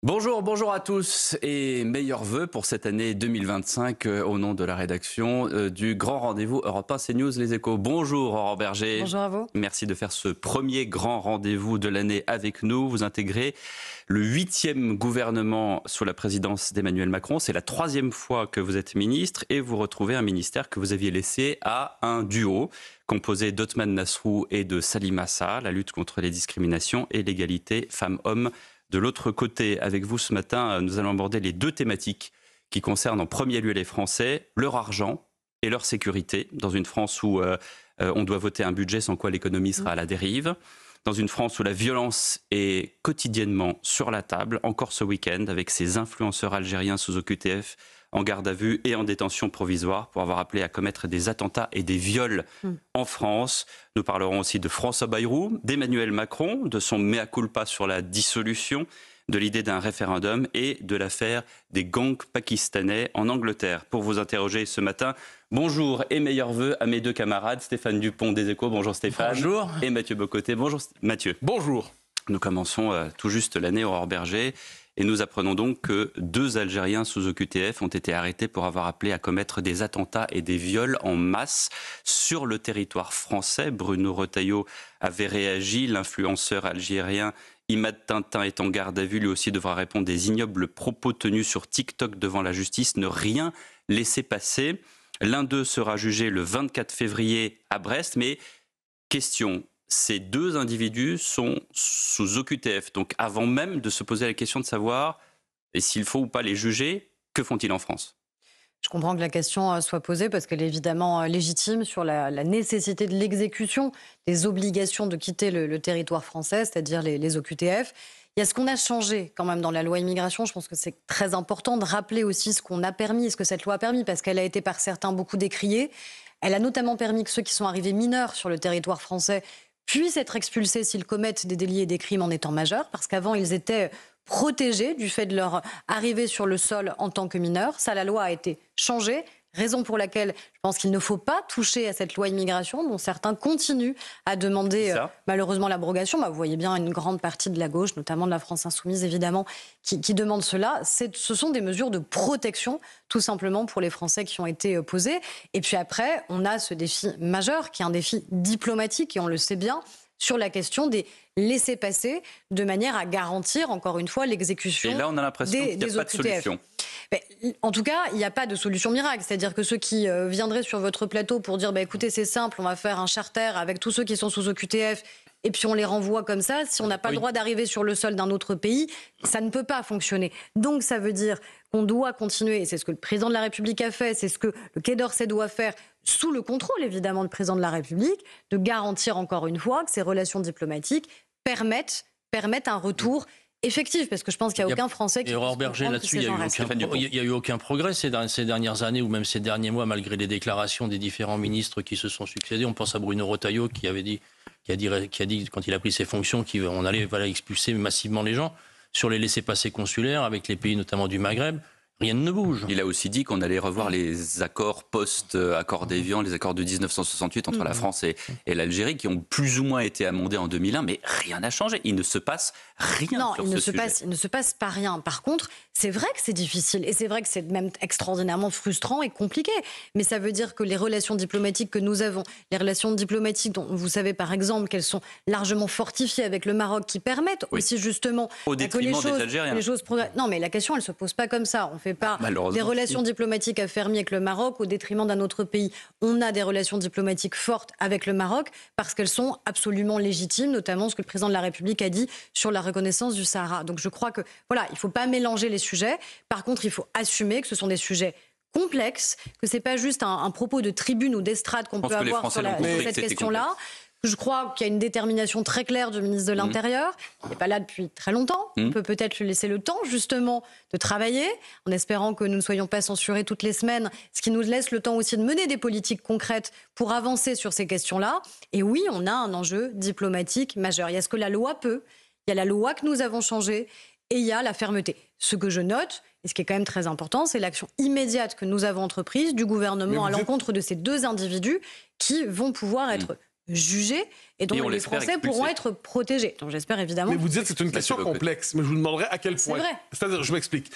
Bonjour à tous et meilleurs vœux pour cette année 2025 au nom de la rédaction du grand rendez-vous Europe 1 CNews Les Échos. Bonjour Aurore Berger. Bonjour à vous. Merci de faire ce premier grand rendez-vous de l'année avec nous. Vous intégrez le 8e gouvernement sous la présidence d'Emmanuel Macron. C'est la 3e fois que vous êtes ministre et vous retrouvez un ministère que vous aviez laissé à un duo composé d'Othman Nasrou et de Salim Assa, la lutte contre les discriminations et l'égalité femmes-hommes. De l'autre côté, avec vous ce matin, nous allons aborder les deux thématiques qui concernent en premier lieu les Français, leur argent et leur sécurité, dans une France où on doit voter un budget sans quoi l'économie sera à la dérive, dans une France où la violence est quotidiennement sur la table, encore ce week-end, avec ces influenceurs algériens sous OQTF en garde à vue et en détention provisoire pour avoir appelé à commettre des attentats et des viols en France. Nous parlerons aussi de François Bayrou, d'Emmanuel Macron, de son mea culpa sur la dissolution, de l'idée d'un référendum et de l'affaire des gangs pakistanais en Angleterre. Pour vous interroger ce matin, bonjour et meilleurs vœux à mes deux camarades, Stéphane Dupont des Échos. Bonjour Stéphane. Bonjour. Et Mathieu Bocoté. Bonjour Mathieu. Bonjour. Nous commençons tout juste l'année Aurore Berger. Et nous apprenons donc que 2 Algériens sous OQTF ont été arrêtés pour avoir appelé à commettre des attentats et des viols en masse sur le territoire français. Bruno Retailleau avait réagi. L'influenceur algérien Imad Tintin est en garde à vue. Lui aussi devra répondre des ignobles propos tenus sur TikTok devant la justice. Ne rien laisser passer. L'un d'eux sera jugé le 24 février à Brest. Mais question... Ces 2 individus sont sous OQTF. Donc avant même de se poser la question de savoir s'il faut ou pas les juger, que font-ils en France ? Je comprends que la question soit posée parce qu'elle est évidemment légitime sur la nécessité de l'exécution des obligations de quitter le territoire français, c'est-à-dire les OQTF. Il y a ce qu'on a changé quand même dans la loi immigration. Je pense que c'est très important de rappeler aussi ce qu'on a permis, ce que cette loi a permis, parce qu'elle a été par certains beaucoup décriée. Elle a notamment permis que ceux qui sont arrivés mineurs sur le territoire français puissent être expulsés s'ils commettent des délits et des crimes en étant majeurs, parce qu'avant, ils étaient protégés du fait de leur arrivée sur le sol en tant que mineurs. Ça, la loi a été changée, raison pour laquelle je pense qu'il ne faut pas toucher à cette loi immigration, dont certains continuent à demander malheureusement l'abrogation. Vous voyez bien une grande partie de la gauche, notamment de la France Insoumise, évidemment, qui demande cela. Ce sont des mesures de protection, tout simplement, pour les Français qui ont été posées. Et puis après, on a ce défi majeur, qui est un défi diplomatique, et on le sait bien, sur la question des laissez-passer, de manière à garantir, encore une fois, l'exécution des OQTF. Et là, on a l'impression qu'il n'y a pas de solution. Mais, en tout cas, il n'y a pas de solution miracle. C'est-à-dire que ceux qui viendraient sur votre plateau pour dire écoutez, c'est simple, on va faire un charter avec tous ceux qui sont sous OQTF et puis on les renvoie comme ça, si on n'a pas le droit d'arriver sur le sol d'un autre pays, ça ne peut pas fonctionner. Donc ça veut dire qu'on doit continuer, et c'est ce que le président de la République a fait, c'est ce que le Quai d'Orsay doit faire, sous le contrôle évidemment du président de la République, de garantir encore une fois que ces relations diplomatiques permettent un retour effectif, parce que je pense qu'il n'y a aucun Français qui... Et Aurore Berger, là-dessus, il n'y a eu aucun progrès ces dernières années, ou même ces derniers mois, malgré les déclarations des différents ministres qui se sont succédés. On pense à Bruno Retailleau qui a dit, quand il a pris ses fonctions, qu'on allait expulser massivement les gens. Sur les laissez-passer consulaires, avec les pays notamment du Maghreb, rien ne bouge. Il a aussi dit qu'on allait revoir les accords post-accords d'Évian, les accords de 1968 entre la France et l'Algérie, qui ont plus ou moins été amendés en 2001, mais rien n'a changé. Il ne se passe rien sur ce sujet. Il ne se passe pas rien. Par contre, c'est vrai que c'est difficile, et c'est vrai que c'est même extraordinairement frustrant et compliqué. Mais ça veut dire que les relations diplomatiques que nous avons, les relations diplomatiques dont vous savez par exemple qu'elles sont largement fortifiées avec le Maroc, qui permettent aussi justement au détriment des Algériens. Non, mais la question, elle ne se pose pas comme ça. On fait pas des relations diplomatiques affermies avec le Maroc au détriment d'un autre pays. On a des relations diplomatiques fortes avec le Maroc parce qu'elles sont absolument légitimes, notamment ce que le président de la République a dit sur la reconnaissance du Sahara. Donc je crois que voilà, il ne faut pas mélanger les sujets. Par contre, il faut assumer que ce sont des sujets complexes, que c'est pas juste un propos de tribune ou d'estrade qu'on peut avoir sur cette question-là. Je crois qu'il y a une détermination très claire du ministre de l'Intérieur. Il n'est pas là depuis très longtemps. On peut peut-être lui laisser le temps, justement, de travailler, en espérant que nous ne soyons pas censurés toutes les semaines, ce qui nous laisse le temps aussi de mener des politiques concrètes pour avancer sur ces questions-là. Et oui, on a un enjeu diplomatique majeur. Il y a ce que la loi peut, il y a la loi que nous avons changée, et il y a la fermeté. Ce que je note, et ce qui est quand même très important, c'est l'action immédiate que nous avons entreprise du gouvernement à l'encontre de ces 2 individus qui vont pouvoir être jugés et dont les Français pourront être protégés. Donc j'espère évidemment... Mais vous dites que c'est une question complexe, mais je vous demanderai à quel point. C'est vrai. C'est-à-dire, je m'explique.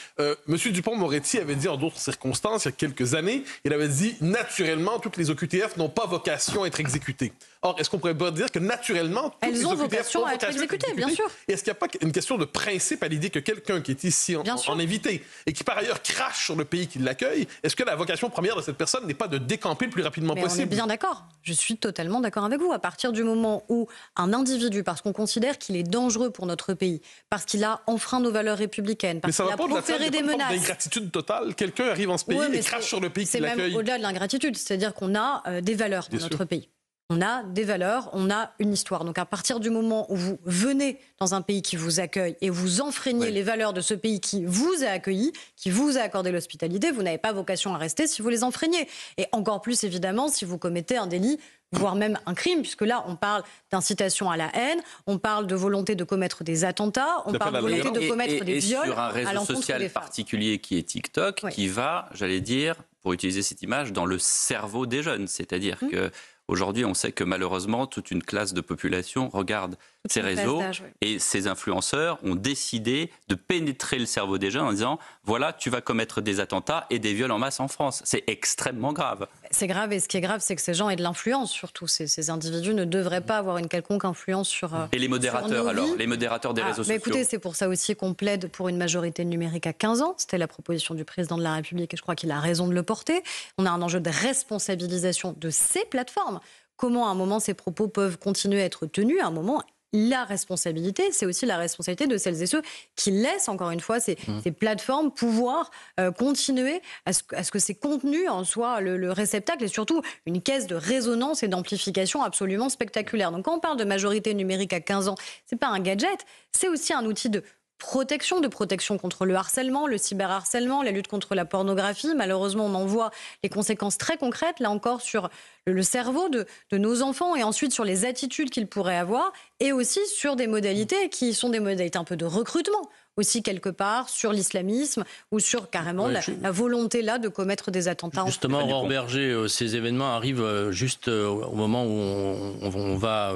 Monsieur Dupond-Moretti avait dit en d'autres circonstances, il y a quelques années, il avait dit, naturellement, toutes les OQTF n'ont pas vocation à être exécutées. Or, est-ce qu'on pourrait pas dire que naturellement, toutes les OQTF vocation à être exécutées, bien sûr. Et est-ce qu'il n'y a pas une question de principe à l'idée que quelqu'un qui est ici en invité et qui par ailleurs crache sur le pays qui l'accueille, est-ce que la vocation première de cette personne n'est pas de décamper le plus rapidement possible? On est bien d'accord. Je suis totalement d'accord avec vous. À partir du moment où un individu, parce qu'on considère qu'il est dangereux pour notre pays, parce qu'il a enfreint nos valeurs républicaine, parce qu'il a proféré des menaces... Mais d'ingratitude totale. Quelqu'un arrive en ce pays et crache sur le pays qui l'accueille. C'est même au-delà de l'ingratitude. C'est-à-dire qu'on a des valeurs dans notre pays. On a des valeurs, on a une histoire. Donc à partir du moment où vous venez dans un pays qui vous accueille et vous enfreignez les valeurs de ce pays qui vous a accueilli, qui vous a accordé l'hospitalité, vous n'avez pas vocation à rester si vous les enfreignez. Et encore plus évidemment si vous commettez un délit, voire même un crime, puisque là on parle d'incitation à la haine, on parle de volonté de commettre des attentats, on parle de volonté de commettre des viols sur un réseau social particulier qui est TikTok, qui va, j'allais dire, pour utiliser cette image, dans le cerveau des jeunes. C'est-à-dire que aujourd'hui, on sait que malheureusement, toute une classe de population regarde ces réseaux et ces influenceurs ont décidé de pénétrer le cerveau des jeunes en disant « voilà, tu vas commettre des attentats et des viols en masse en France ». C'est extrêmement grave. C'est grave et ce qui est grave, c'est que ces gens aient de l'influence surtout. Ces individus ne devraient pas avoir une quelconque influence sur Et les modérateurs alors? Les modérateurs des réseaux sociaux? Écoutez, c'est pour ça aussi qu'on plaide pour une majorité numérique à 15 ans. C'était la proposition du président de la République et je crois qu'il a raison de le porter. On a un enjeu de responsabilisation de ces plateformes. Comment à un moment ces propos peuvent continuer à être tenus? À un moment, la responsabilité, c'est aussi la responsabilité de celles et ceux qui laissent, encore une fois, ces plateformes pouvoir continuer à ce que ces contenus en soient le réceptacle et surtout une caisse de résonance et d'amplification absolument spectaculaire. Donc quand on parle de majorité numérique à 15 ans, c'est pas un gadget, c'est aussi un outil de protection contre le harcèlement, le cyberharcèlement, la lutte contre la pornographie. Malheureusement, on en voit les conséquences très concrètes, là encore, sur le cerveau de nos enfants et ensuite sur les attitudes qu'ils pourraient avoir et aussi sur des modalités qui sont des modalités un peu de recrutement aussi quelque part, sur l'islamisme ou sur carrément la volonté là de commettre des attentats. Justement, Aurore Berger, ces événements arrivent juste au moment où on va...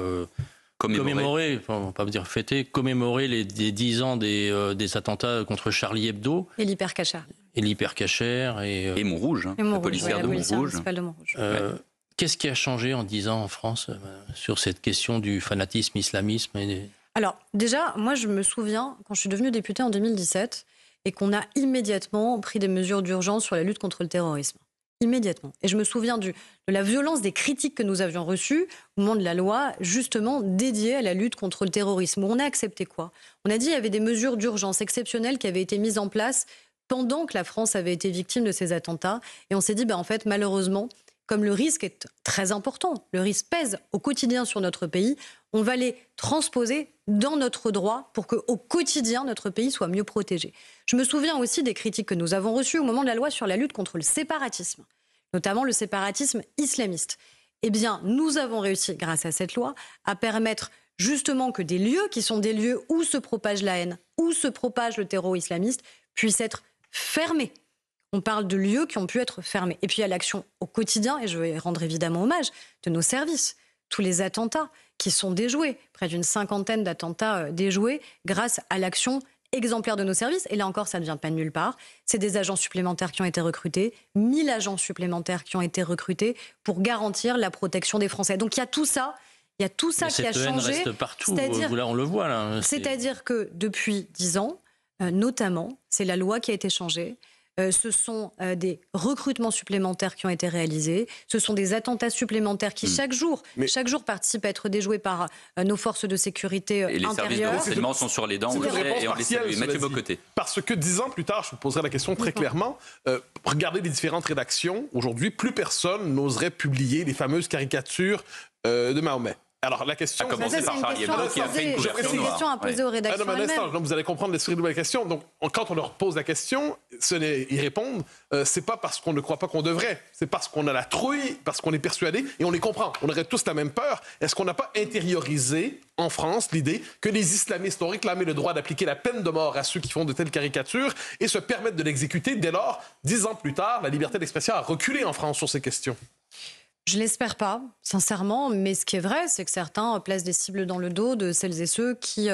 commémorer, enfin, on va pas dire fêter, commémorer les 10 ans des attentats contre Charlie Hebdo. Et l'hypercachère. Et Montrouge, la policière de Montrouge. Qu'est-ce qui a changé en 10 ans en France sur cette question du fanatisme, islamisme Alors, déjà, moi je me souviens, quand je suis devenue députée en 2017, et qu'on a immédiatement pris des mesures d'urgence sur la lutte contre le terrorisme. Immédiatement. Et je me souviens de la violence des critiques que nous avions reçues au moment de la loi, justement dédiée à la lutte contre le terrorisme. Où on a accepté quoi? On a dit qu'il y avait des mesures d'urgence exceptionnelles qui avaient été mises en place pendant que la France avait été victime de ces attentats. Et on s'est dit, en fait, malheureusement, comme le risque est très important, le risque pèse au quotidien sur notre pays, on va les transposer dans notre droit pour qu'au quotidien, notre pays soit mieux protégé. Je me souviens aussi des critiques que nous avons reçues au moment de la loi sur la lutte contre le séparatisme, notamment le séparatisme islamiste. Eh bien, nous avons réussi, grâce à cette loi, à permettre justement que des lieux qui sont des lieux où se propage la haine, où se propage le terreau islamiste, puissent être fermés. On parle de lieux qui ont pu être fermés. Et puis il y a l'action au quotidien, et je vais rendre évidemment hommage, de nos services. Tous les attentats qui sont déjoués, près d'une 50aine d'attentats déjoués, grâce à l'action exemplaire de nos services. Et là encore, ça ne vient pas de nulle part. C'est des agents supplémentaires qui ont été recrutés, 1000 agents supplémentaires qui ont été recrutés pour garantir la protection des Français. Donc il y a tout ça. Il y a tout ça qui a changé. Cette haine reste partout, là on le voit. Là. C'est-à-dire que depuis 10 ans, notamment, c'est la loi qui a été changée. Ce sont des recrutements supplémentaires qui ont été réalisés. Ce sont des attentats supplémentaires qui, chaque jour participent à être déjoués par nos forces de sécurité intérieures. Et les services de renseignement sont sur les dents, et on les salue. Mathieu Bocoté. Parce que 10 ans plus tard, je vous poserai la question très clairement, regardez les différentes rédactions. Aujourd'hui, plus personne n'oserait publier les fameuses caricatures de Mahomet. Alors, la question... A commencé par Charlie Hebdo qui a fait une couverture noire. C'est une question à poser aux rédactions elles-mêmes. Vous allez comprendre l'esprit de la question. Donc, quand on leur pose la question, ils répondent, c'est pas parce qu'on ne croit pas qu'on devrait, c'est parce qu'on a la trouille, parce qu'on est persuadé, et on les comprend. On aurait tous la même peur. Est-ce qu'on n'a pas intériorisé, en France, l'idée que les islamistes ont réclamé le droit d'appliquer la peine de mort à ceux qui font de telles caricatures et se permettent de l'exécuter? Dès lors, 10 ans plus tard, la liberté d'expression a reculé en France sur ces questions. Je l'espère pas, sincèrement, mais ce qui est vrai, c'est que certains placent des cibles dans le dos de celles et ceux qui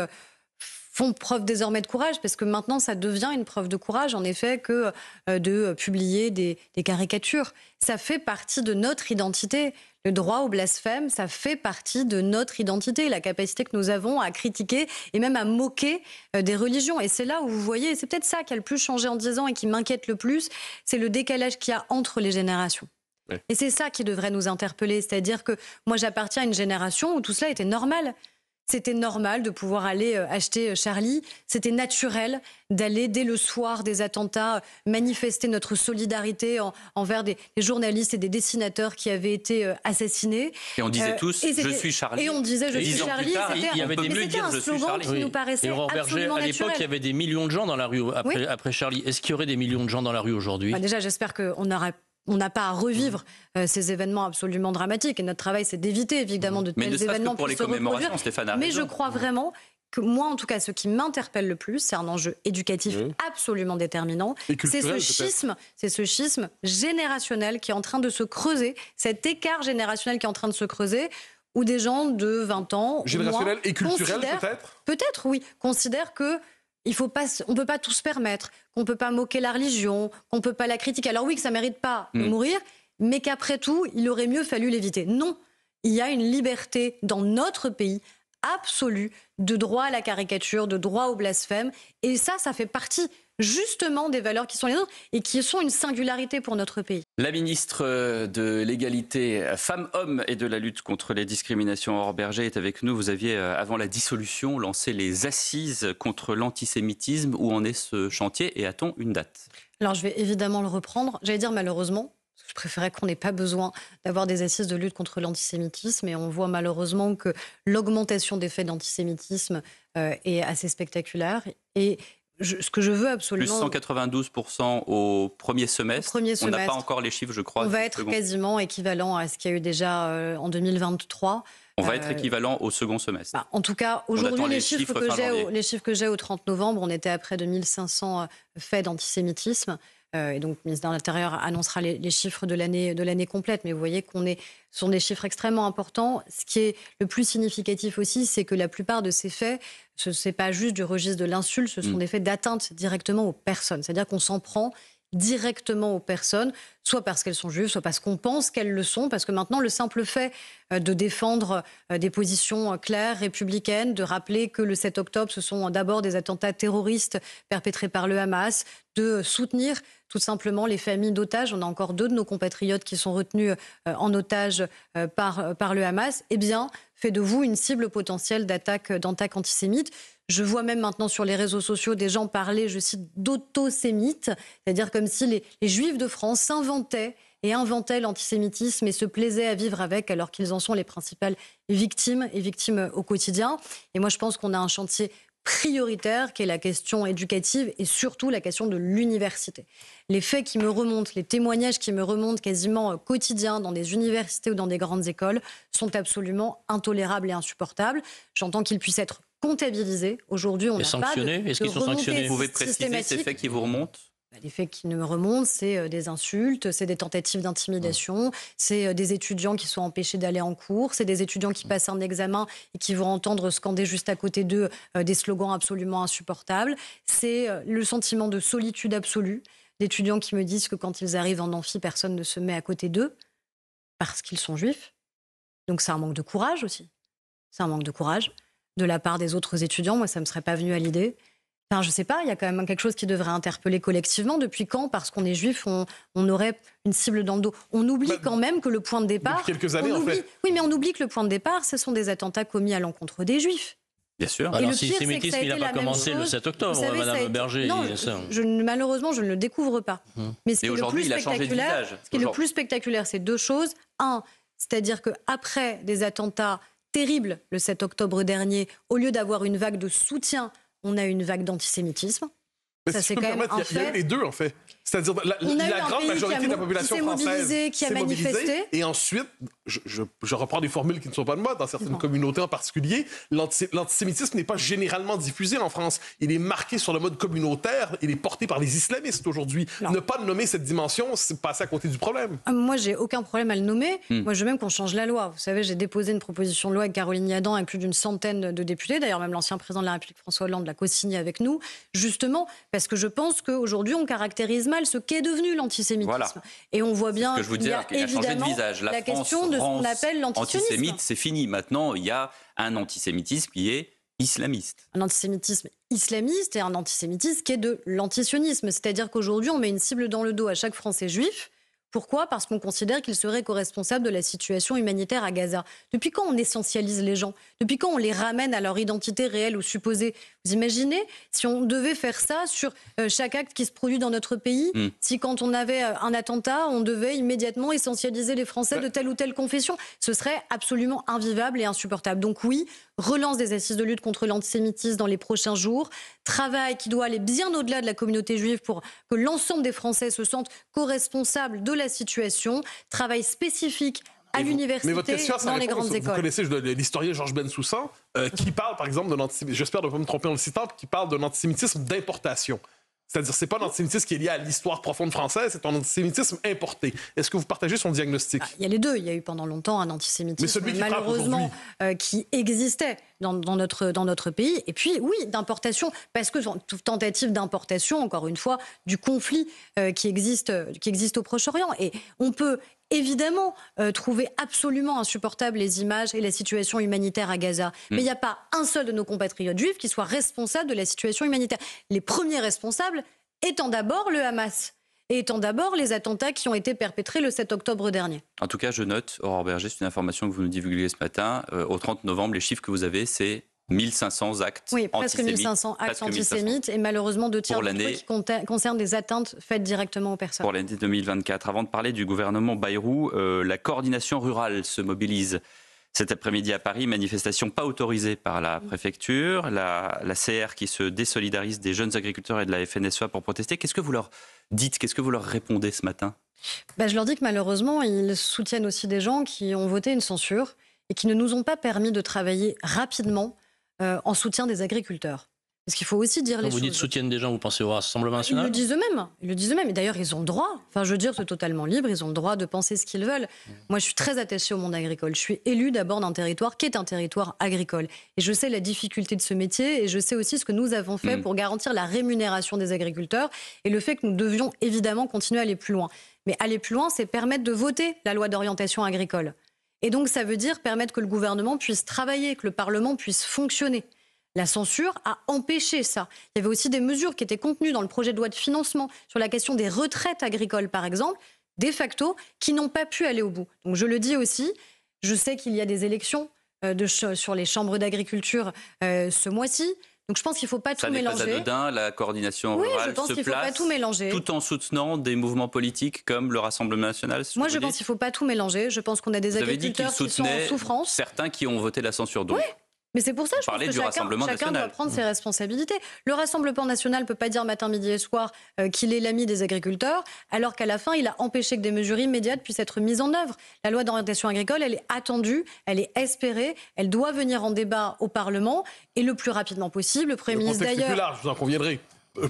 font preuve désormais de courage, parce que maintenant, ça devient une preuve de courage, en effet, que de publier des caricatures. Ça fait partie de notre identité. Le droit au blasphème, ça fait partie de notre identité, la capacité que nous avons à critiquer et même à moquer des religions. Et c'est là où vous voyez, c'est peut-être ça qui a le plus changé en 10 ans et qui m'inquiète le plus, c'est le décalage qu'il y a entre les générations. Oui. Et c'est ça qui devrait nous interpeller, c'est-à-dire que moi j'appartiens à une génération où tout cela était normal. C'était normal de pouvoir aller acheter Charlie. C'était naturel d'aller, dès le soir des attentats, manifester notre solidarité envers des journalistes et des dessinateurs qui avaient été assassinés. Et on disait tous « Je suis Charlie ». Et on disait « Je suis Charlie ». Il y avait des milliers de slogans qui nous paraissaient absolument naturels. À l'époque, il y avait des millions de gens dans la rue après Charlie. Est-ce qu'il y aurait des millions de gens dans la rue aujourd'hui ? Déjà, j'espère qu'on n'a pas à revivre ces événements absolument dramatiques. Et notre travail, c'est d'éviter, évidemment, de tels événements pour les commémorations, Stéphane a Mais raison. je crois vraiment que moi, en tout cas, ce qui m'interpelle le plus, c'est un enjeu éducatif absolument déterminant. C'est ce schisme générationnel qui est en train de se creuser, cet écart générationnel qui est en train de se creuser, où des gens de 20 ans... Générationnel et culturel, peut-être ? Peut-être, oui. Considèrent que on ne peut pas tout se permettre, qu'on ne peut pas moquer la religion, qu'on ne peut pas la critiquer. Alors oui, que ça ne mérite pas de mourir, mais qu'après tout, il aurait mieux fallu l'éviter. Non, il y a une liberté dans notre pays absolue de droit à la caricature, de droit au blasphème. Et ça fait partie justement des valeurs qui sont les nôtres et qui sont une singularité pour notre pays. La ministre de l'égalité femmes-hommes et de la lutte contre les discriminations, Aurore Bergé, est avec nous. Vous aviez, avant la dissolution, lancé les assises contre l'antisémitisme. Où en est ce chantier et a-t-on une date ? Alors je vais évidemment le reprendre. J'allais dire malheureusement, parce que je préférais qu'on n'ait pas besoin d'avoir des assises de lutte contre l'antisémitisme. Et on voit malheureusement que l'augmentation des faits d'antisémitisme est assez spectaculaire. Et ce que je veux absolument... Plus 192% au premier semestre. On n'a pas encore les chiffres, je crois. On va être quasiment équivalent à ce qu'il y a eu déjà en 2023. On va être équivalent au second semestre. En tout cas, aujourd'hui, les chiffres que j'ai au 30 novembre, on était à près de 1500 faits d'antisémitisme. Et donc, le ministre de l'Intérieur annoncera les chiffres de l'année complète. Mais vous voyez ce sont des chiffres extrêmement importants. Ce qui est le plus significatif aussi, c'est que la plupart de ces faits, ce n'est pas juste du registre de l'insulte, ce sont des faits d'atteinte directement aux personnes. C'est-à-dire qu'on s'en prend directement aux personnes, soit parce qu'elles sont juives, soit parce qu'on pense qu'elles le sont, parce que maintenant, le simple fait de défendre des positions claires, républicaines, de rappeler que le 7 octobre, ce sont d'abord des attentats terroristes perpétrés par le Hamas, de soutenir tout simplement les familles d'otages. On a encore 2 de nos compatriotes qui sont retenus en otage par le Hamas. Eh bien, fait de vous une cible potentielle d'attaque antisémite. Je vois même maintenant sur les réseaux sociaux des gens parler, je cite, d'autosémites, c'est-à-dire comme si les Juifs de France s'inventaient et inventaient l'antisémitisme et se plaisaient à vivre avec, alors qu'ils en sont les principales victimes et victimes au quotidien. Et moi, je pense qu'on a un chantier prioritaire qui est la question éducative et surtout la question de l'université. Les faits qui me remontent, les témoignages qui me remontent quasiment quotidiens dans des universités ou dans des grandes écoles sont absolument intolérables et insupportables. J'entends qu'ils puissent être comptabilisés. Aujourd'hui, on n'a pas de Est-ce qu'ils sont sanctionnés ? Vous pouvez préciser ces faits qui vous remontent ? Les faits qui me remontent, c'est des insultes, c'est des tentatives d'intimidation, c'est des étudiants qui sont empêchés d'aller en cours, c'est des étudiants qui passent un examen et qui vont entendre scander juste à côté d'eux des slogans absolument insupportables. C'est le sentiment de solitude absolue d'étudiants qui me disent que quand ils arrivent en amphi, personne ne se met à côté d'eux parce qu'ils sont juifs. Donc c'est un manque de courage aussi. C'est un manque de courage de la part des autres étudiants. Moi, ça ne me serait pas venu à l'idée. Enfin, je ne sais pas, il y a quand même quelque chose qui devrait interpeller collectivement. Depuis quand, parce qu'on est juif, on aurait une cible dans le dos ? On oublie quand même que le point de départ... Depuis quelques années, en fait. Oui, mais on oublie que le point de départ, ce sont des attentats commis à l'encontre des juifs. Bien sûr. Alors, l'antisémitisme, il n'a pas commencé le 7 octobre, savez, Madame Bergé. Non, malheureusement, je ne le découvre pas. Mais ce qui est aujourd'hui, il a changé de visage. Ce qui est le plus spectaculaire, c'est 2 choses. Un, c'est-à-dire qu'après des attentats terribles le 7 octobre dernier, au lieu d'avoir une vague de soutien, on a une vague d'antisémitisme. Mais ça, si c'est je peux quand me même permettre, un il y a eu fait. les deux, en fait. C'est-à-dire la grande majorité de la population française qui a manifesté. Et ensuite, je reprends des formules qui ne sont pas de moi, dans certaines communautés en particulier, l'antisémitisme n'est pas généralement diffusé en France. Il est marqué sur le mode communautaire, il est porté par les islamistes aujourd'hui. Ne pas nommer cette dimension, c'est passer à côté du problème. Moi, j'ai aucun problème à le nommer. Moi, je veux même qu'on change la loi. Vous savez, j'ai déposé une proposition de loi avec Caroline Yadan, avec plus d'une centaine de députés. D'ailleurs, même l'ancien président de la République, François Hollande, l'a co-signé avec nous, justement parce que je pense qu'aujourd'hui, on caractérise mal ce qu'est devenu l'antisémitisme. Voilà. Et on voit bien qu'il y a changé de visage. La question de ce qu'on appelle l'antisionisme. Antisémite, c'est fini. Maintenant, il y a un antisémitisme qui est islamiste. Un antisémitisme islamiste et un antisémitisme qui est de l'antisionisme. C'est-à-dire qu'aujourd'hui, on met une cible dans le dos à chaque Français juif. Pourquoi ? Parce qu'on considère qu'il serait co-responsable de la situation humanitaire à Gaza. Depuis quand on essentialise les gens ? Depuis quand on les ramène à leur identité réelle ou supposée ? Vous imaginez si on devait faire ça sur chaque acte qui se produit dans notre pays ? Si quand on avait un attentat, on devait immédiatement essentialiser les Français de telle ou telle confession ? Ce serait absolument invivable et insupportable. Donc oui, relance des assises de lutte contre l'antisémitisme dans les prochains jours. Travail qui doit aller bien au-delà de la communauté juive pour que l'ensemble des Français se sentent co-responsables de la situation. Travail spécifique à l'université, dans les grandes écoles. Vous connaissez l'historien Georges Bensoussan, qui parle, par exemple, d'un antisémitisme, j'espère ne pas me tromper en le citant, qui parle d'un antisémitisme d'importation. C'est-à-dire, c'est pas un antisémitisme qui est lié à l'histoire profonde française, c'est un antisémitisme importé. Est-ce que vous partagez son diagnostic? Il y a les deux. Il y a eu pendant longtemps un antisémitisme, mais celui qui malheureusement, qui existait dans notre pays. Et puis, oui, d'importation, parce que toute tentative d'importation, encore une fois, du conflit qui existe au Proche-Orient. Et on peut évidemment trouver absolument insupportable les images et la situation humanitaire à Gaza. Mais il n'y a pas un seul de nos compatriotes juifs qui soit responsable de la situation humanitaire. Les premiers responsables étant d'abord le Hamas et étant d'abord les attentats qui ont été perpétrés le 7 octobre dernier. En tout cas, je note, Aurore Berger, c'est une information que vous nous divulguez ce matin. Au 30 novembre, les chiffres que vous avez, c'est 1500 actes antisémites. Oui, presque 1500 actes antisémites et malheureusement 2 tiers qui concernent des atteintes faites directement aux personnes. Pour l'année 2024. Avant de parler du gouvernement Bayrou, la coordination rurale se mobilise cet après-midi à Paris. Manifestation pas autorisée par la préfecture. La CR qui se désolidarise des jeunes agriculteurs et de la FNSEA pour protester. Qu'est-ce que vous leur dites? Qu'est-ce que vous leur répondez ce matin? Je leur dis que malheureusement, ils soutiennent aussi des gens qui ont voté une censure et qui ne nous ont pas permis de travailler rapidement en soutien des agriculteurs. Parce qu'il faut aussi dire les choses. Vous dites soutiennent des gens, vous pensez au Rassemblement national? Ils le disent eux-mêmes. Et d'ailleurs, ils ont le droit. Enfin, je veux dire, c'est totalement libre. Ils ont le droit de penser ce qu'ils veulent. Moi, je suis très attachée au monde agricole. Je suis élue d'abord d'un territoire qui est un territoire agricole. Et je sais la difficulté de ce métier. Et je sais aussi ce que nous avons fait pour garantir la rémunération des agriculteurs. Et le fait que nous devions évidemment continuer à aller plus loin. Mais aller plus loin, c'est permettre de voter la loi d'orientation agricole. Et donc, ça veut dire permettre que le gouvernement puisse travailler, que le Parlement puisse fonctionner. La censure a empêché ça. Il y avait aussi des mesures qui étaient contenues dans le projet de loi de financement sur la question des retraites agricoles, par exemple, de facto, qui n'ont pas pu aller au bout. Donc, je le dis aussi, je sais qu'il y a des élections sur les chambres d'agriculture ce mois-ci. Donc je pense qu'il ne faut pas tout mélanger. Ça n'est pas anodin, la coordination rurale se place, pas tout mélanger. Tout en soutenant des mouvements politiques comme le Rassemblement national. Moi, je pense qu'il ne faut pas tout mélanger. Je pense qu'on a des agriculteurs qui sont en souffrance. Certains qui ont voté la censure. Donc, oui. Mais c'est pour ça, je pense que chacun doit prendre ses responsabilités. Le Rassemblement national ne peut pas dire matin, midi et soir qu'il est l'ami des agriculteurs, alors qu'à la fin, il a empêché que des mesures immédiates puissent être mises en œuvre. La loi d'orientation agricole, elle est attendue, elle est espérée, elle doit venir en débat au Parlement, et le plus rapidement possible. Le Premier ministre, d'ailleurs... Le contexte est plus large, vous en conviendrez.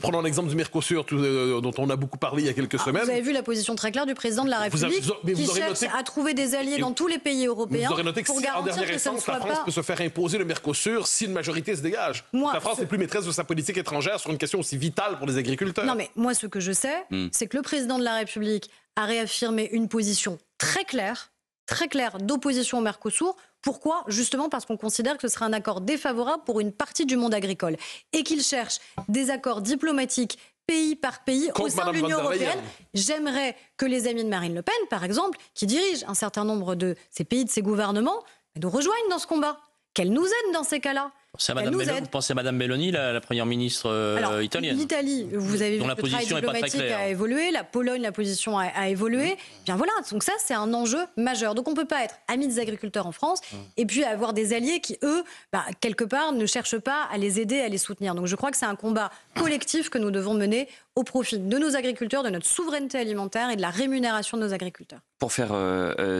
Prenons l'exemple du Mercosur, dont on a beaucoup parlé il y a quelques semaines. Vous avez vu la position très claire du président de la République qui cherche à trouver des alliés dans tous les pays européens pour garantir que ça ne soit pas... La France peut se faire imposer le Mercosur si une majorité se dégage. La France n'est plus maîtresse de sa politique étrangère sur une question aussi vitale pour les agriculteurs. Non, mais moi, ce que je sais, c'est que le président de la République a réaffirmé une position très claire d'opposition au Mercosur. Pourquoi ? Justement parce qu'on considère que ce sera un accord défavorable pour une partie du monde agricole et qu'il cherche des accords diplomatiques pays par pays au sein de l'Union européenne. J'aimerais que les amis de Marine Le Pen, par exemple, qui dirigent un certain nombre de ces pays, de ces gouvernements, nous rejoignent dans ce combat. Qu'elle nous aide dans ces cas-là. Vous pensez à Madame Meloni, la première ministre italienne. L'Italie, vous avez vu que le travail diplomatique a évolué, la Pologne, la position a évolué. Bien voilà, donc ça c'est un enjeu majeur. Donc on ne peut pas être amis des agriculteurs en France et puis avoir des alliés qui, eux, quelque part, ne cherchent pas à les aider, à les soutenir. Donc je crois que c'est un combat collectif que nous devons mener au profit de nos agriculteurs, de notre souveraineté alimentaire et de la rémunération de nos agriculteurs. Pour faire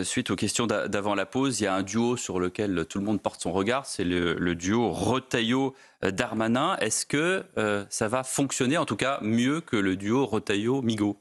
suite aux questions d'avant la pause, il y a un duo sur lequel tout le monde porte son regard, c'est le duo Retailleau-Darmanin. Est-ce que ça va fonctionner, en tout cas mieux que le duo Retailleau-Migaud ?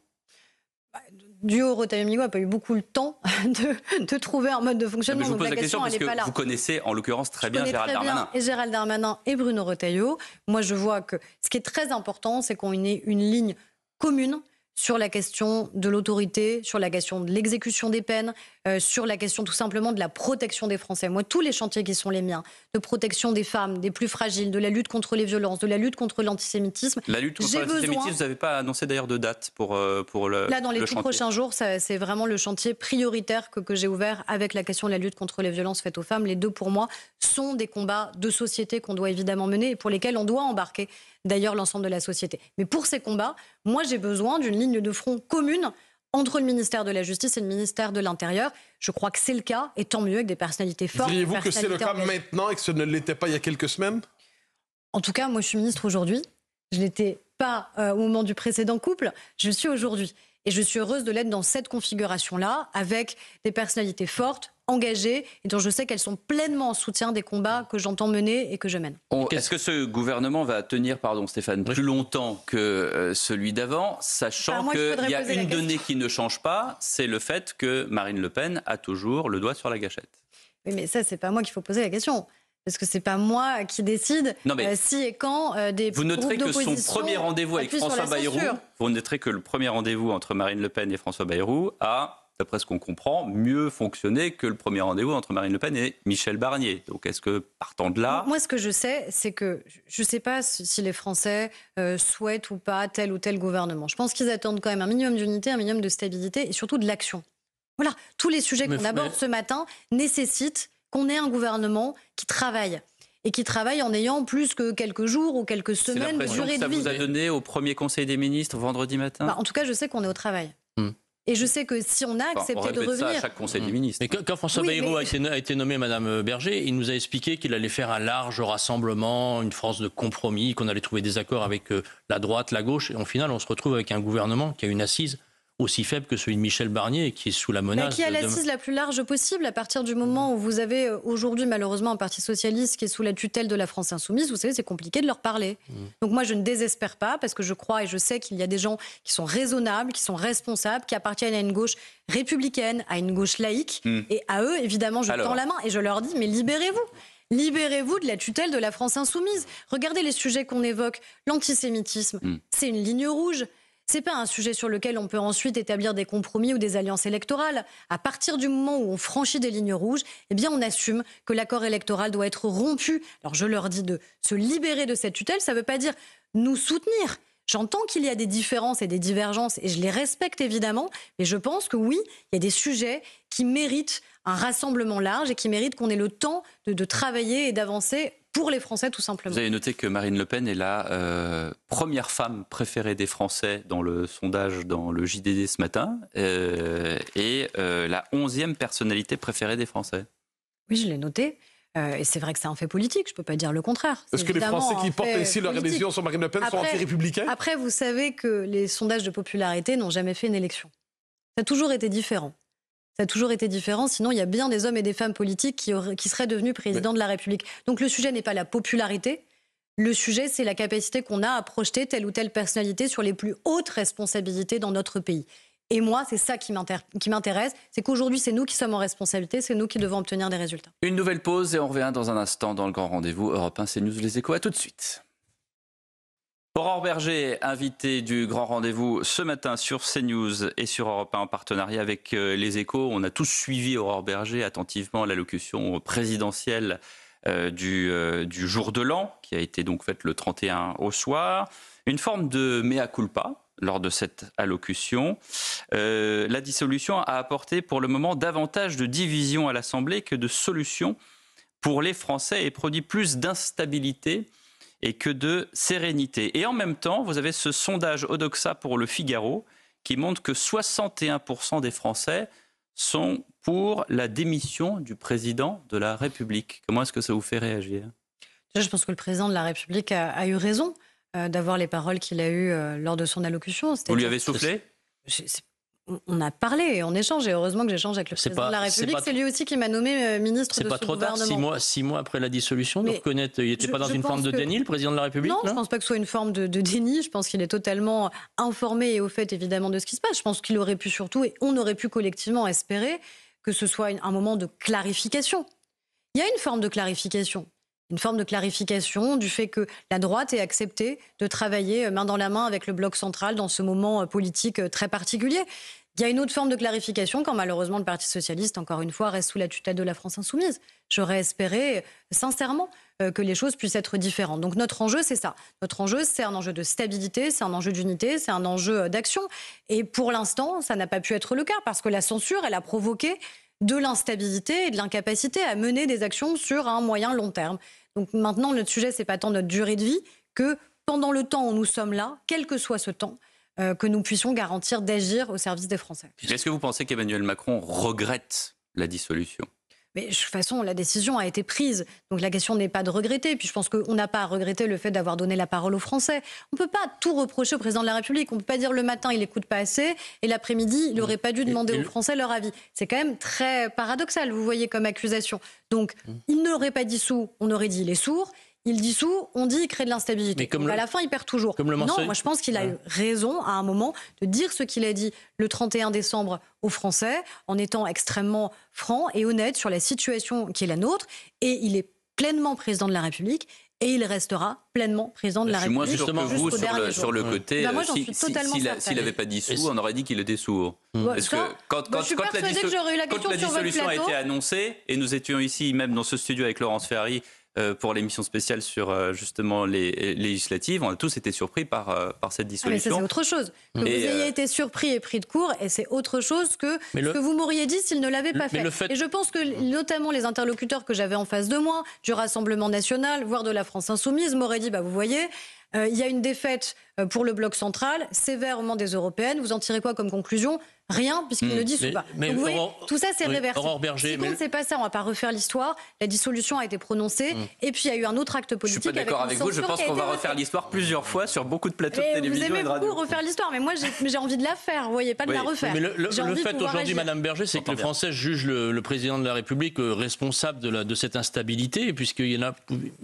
Duo Retailleau-Migaud n'a pas eu beaucoup le temps de trouver un mode de fonctionnement. Je vous pose la question parce elle est pas que là. Vous connaissez en l'occurrence très bien Gérald Darmanin. Et Gérald Darmanin et Bruno Retailleau. Moi, je vois que ce qui est très important, c'est qu'on ait une ligne commune sur la question de l'autorité, sur la question de l'exécution des peines, sur la question tout simplement de la protection des Français. Moi, tous les chantiers qui sont les miens, de protection des femmes, des plus fragiles, de la lutte contre les violences, de la lutte contre l'antisémitisme. La lutte contre l'antisémitisme, vous n'avez pas annoncé d'ailleurs de date pour le chantier. Là, dans les tout prochains jours, c'est vraiment le chantier prioritaire que j'ai ouvert avec la question de la lutte contre les violences faites aux femmes. Les deux, pour moi, sont des combats de société qu'on doit évidemment mener et pour lesquels on doit embarquer d'ailleurs l'ensemble de la société. Mais pour ces combats, moi, j'ai besoin d'une ligne de front commune entre le ministère de la Justice et le ministère de l'Intérieur. Je crois que c'est le cas, et tant mieux, avec des personnalités fortes. Diriez-vous que c'est le cas maintenant et que ce ne l'était pas il y a quelques semaines ? En tout cas, moi, je suis ministre aujourd'hui. Je ne l'étais pas au moment du précédent couple. Je suis aujourd'hui. Et je suis heureuse de l'être dans cette configuration-là, avec des personnalités fortes, engagées, et dont je sais qu'elles sont pleinement en soutien des combats que j'entends mener et que je mène. Est-ce que ce gouvernement va tenir, Stéphane, plus longtemps que celui d'avant, sachant qu'il y a une donnée qui ne change pas, c'est le fait que Marine Le Pen a toujours le doigt sur la gâchette. Oui, mais ça, c'est pas moi qu'il faut poser la question. Parce que c'est pas moi qui décide si et quand des vous noterez que son premier rendez-vous avec François Bayrou, vous noterez que le premier rendez-vous entre Marine Le Pen et François Bayrou a, d'après ce qu'on comprend, mieux fonctionné que le premier rendez-vous entre Marine Le Pen et Michel Barnier. Donc est-ce que, partant de là... Moi, ce que je sais, c'est que je ne sais pas si les Français souhaitent ou pas tel ou tel gouvernement. Je pense qu'ils attendent quand même un minimum d'unité, un minimum de stabilité et surtout de l'action. Voilà, tous les sujets qu'on aborde ce matin nécessitent qu'on ait un gouvernement qui travaille. Et qui travaille en ayant plus que quelques jours ou quelques semaines de durée de vie. Ça vous a donné au premier Conseil des ministres vendredi matin ? En tout cas, je sais qu'on est au travail. Et je sais que si on a accepté de revenir... ça à chaque Conseil des ministres. Mais quand François Bayrou a été nommé Madame Berger, il nous a expliqué qu'il allait faire un large rassemblement, une force de compromis, qu'on allait trouver des accords avec la droite, la gauche. Et au final, on se retrouve avec un gouvernement qui a une assise aussi faible que celui de Michel Barnier, qui est sous la menace... qui a l'assise la plus large possible à partir du moment où vous avez aujourd'hui malheureusement un parti socialiste qui est sous la tutelle de la France Insoumise. Vous savez, c'est compliqué de leur parler. Donc moi, je ne désespère pas parce que je crois et je sais qu'il y a des gens qui sont raisonnables, qui sont responsables, qui appartiennent à une gauche républicaine, à une gauche laïque. Et à eux, évidemment, je tends la main et je leur dis, mais libérez-vous. Libérez-vous de la tutelle de la France Insoumise. Regardez les sujets qu'on évoque. L'antisémitisme, c'est une ligne rouge. C'est pas un sujet sur lequel on peut ensuite établir des compromis ou des alliances électorales. À partir du moment où on franchit des lignes rouges, eh bien on assume que l'accord électoral doit être rompu. Alors je leur dis de se libérer de cette tutelle, ça ne veut pas dire nous soutenir. J'entends qu'il y a des différences et des divergences et je les respecte évidemment, mais je pense que oui, il y a des sujets qui méritent un rassemblement large et qui méritent qu'on ait le temps de travailler et d'avancer pour les Français, tout simplement. Vous avez noté que Marine Le Pen est la première femme préférée des Français dans le sondage dans le JDD ce matin et la 11e personnalité préférée des Français. Oui, je l'ai noté. Et c'est vrai que c'est un fait politique, je ne peux pas dire le contraire. Est-ce que les Français qui portent ainsi leur adhésion sur Marine Le Pen sont anti-républicains ? Après, vous savez que les sondages de popularité n'ont jamais fait une élection. Ça a toujours été différent. Ça a toujours été différent, sinon il y a bien des hommes et des femmes politiques qui seraient devenus présidents de la République. Donc le sujet n'est pas la popularité, le sujet c'est la capacité qu'on a à projeter telle ou telle personnalité sur les plus hautes responsabilités dans notre pays. Et moi, c'est ça qui m'intéresse, c'est qu'aujourd'hui c'est nous qui sommes en responsabilité, c'est nous qui devons obtenir des résultats. Une nouvelle pause et on revient dans un instant dans le grand rendez-vous Europe 1, CNews, Les Échos, à tout de suite. Aurore Berger, invitée du grand rendez-vous ce matin sur CNews et sur Europe 1 en partenariat avec Les Échos. On a tous suivi Aurore Berger attentivement l'allocution présidentielle du jour de l'an, qui a été donc faite le 31 au soir. Une forme de mea culpa lors de cette allocution. La dissolution a apporté pour le moment davantage de divisions à l'Assemblée que de solutions pour les Français et produit plus d'instabilité et que de sérénité. Et en même temps, vous avez ce sondage Odoxa pour le Figaro qui montre que 61% des Français sont pour la démission du président de la République. Comment est-ce que ça vous fait réagir ? Je pense que le président de la République a eu raison d'avoir les paroles qu'il a eues lors de son allocution. Vous lui avez soufflé ? On a parlé et on échange, et heureusement que j'échange avec le président de la République. C'est lui aussi qui m'a nommé ministre de ce gouvernement. C'est pas trop tard, 6 mois après la dissolution, de reconnaître. Il n'était pas dans une forme de déni, le président de la République ? Non, je ne pense pas que ce soit une forme de déni. Je pense qu'il est totalement informé et au fait, évidemment, de ce qui se passe. Je pense qu'il aurait pu surtout, et on aurait pu collectivement espérer que ce soit un moment de clarification. Il y a une forme de clarification. Une forme de clarification du fait que la droite ait accepté de travailler main dans la main avec le bloc central dans ce moment politique très particulier. Il y a une autre forme de clarification quand malheureusement le Parti socialiste, encore une fois, reste sous la tutelle de la France insoumise. J'aurais espéré sincèrement que les choses puissent être différentes. Donc notre enjeu, c'est ça. Notre enjeu, c'est un enjeu de stabilité, c'est un enjeu d'unité, c'est un enjeu d'action. Et pour l'instant, ça n'a pas pu être le cas parce que la censure, elle a provoqué de l'instabilité et de l'incapacité à mener des actions sur un moyen long terme. Donc maintenant, notre sujet, c'est pas tant notre durée de vie que pendant le temps où nous sommes là, quel que soit ce temps, que nous puissions garantir d'agir au service des Français. Est-ce que vous pensez qu'Emmanuel Macron regrette la dissolution ? Mais de toute façon, la décision a été prise. Donc la question n'est pas de regretter. Puis je pense qu'on n'a pas à regretter le fait d'avoir donné la parole aux Français. On ne peut pas tout reprocher au président de la République. On ne peut pas dire le matin, il n'écoute pas assez, et l'après-midi, il n'aurait pas dû demander aux Français leur avis. C'est quand même très paradoxal, vous voyez, comme accusation. Donc, il n'aurait pas dissous, on aurait dit il est sourd. Il dissout, on dit il crée de l'instabilité. À la fin, il perd toujours. Non, moi je pense qu'il a eu raison à un moment de dire ce qu'il a dit le 31 décembre aux Français, en étant extrêmement franc et honnête sur la situation qui est la nôtre. Et il est pleinement président de la République. Et il restera pleinement président de la République. Je suis moins sûr que vous sur le côté. S'il n'avait pas dissous, on aurait dit qu'il était sourd. Parce que quand la dissolution a été annoncée, et nous étions ici même dans ce studio avec Laurence Ferrari, pour l'émission spéciale sur justement les législatives, on a tous été surpris par cette dissolution. Mais ça, c'est autre chose. Que vous ayez été surpris et pris de court, et c'est autre chose que ce que vous m'auriez dit s'il ne l'avait pas fait. Et je pense que notamment les interlocuteurs que j'avais en face de moi, du Rassemblement national, voire de la France insoumise, m'auraient dit, vous voyez, il y a une défaite pour le bloc central, sévère au moment des européennes, vous en tirez quoi comme conclusion ? Rien, puisqu'il ne dissout pas. Donc, vous voyez, tout ça, c'est réversible. Si compte, c'est pas ça, on va pas refaire l'histoire. La dissolution a été prononcée, et puis il y a eu un autre acte politique. Je suis pas d'accord avec vous, je pense qu'on va refaire l'histoire plusieurs fois sur beaucoup de plateaux de télévision. Vous aimez et de radio. beaucoup refaire l'histoire, mais moi j'ai envie de la faire, vous voyez, pas de la refaire. Mais le fait aujourd'hui, Madame Berger, c'est que les Français jugent le président de la République responsable de cette instabilité, puisqu'il y en a,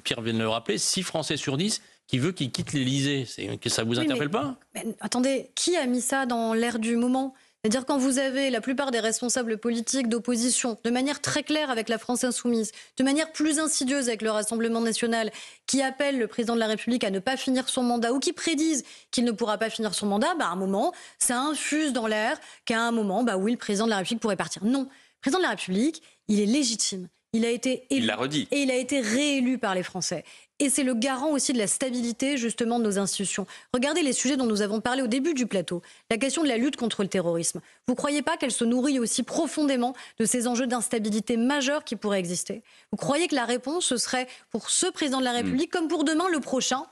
Pierre vient de le rappeler, 6 Français sur 10 qui veut qu'il quitte l'Élysée. Ça vous interpelle pas ? Attendez, qui a mis ça dans l'air du moment ? C'est-à-dire quand vous avez la plupart des responsables politiques d'opposition, de manière très claire avec la France insoumise, de manière plus insidieuse avec le Rassemblement national, qui appellent le président de la République à ne pas finir son mandat ou qui prédisent qu'il ne pourra pas finir son mandat, à un moment, ça infuse dans l'air qu'à un moment, oui, le président de la République pourrait partir. Non, le président de la République, il est légitime. Il a été élu. Il l'a redit. Et il a été réélu par les Français. Et c'est le garant aussi de la stabilité, justement, de nos institutions. Regardez les sujets dont nous avons parlé au début du plateau. La question de la lutte contre le terrorisme. Vous ne croyez pas qu'elle se nourrit aussi profondément de ces enjeux d'instabilité majeurs qui pourraient exister ? Vous croyez que la réponse, ce serait pour ce président de la République, comme pour demain le prochain,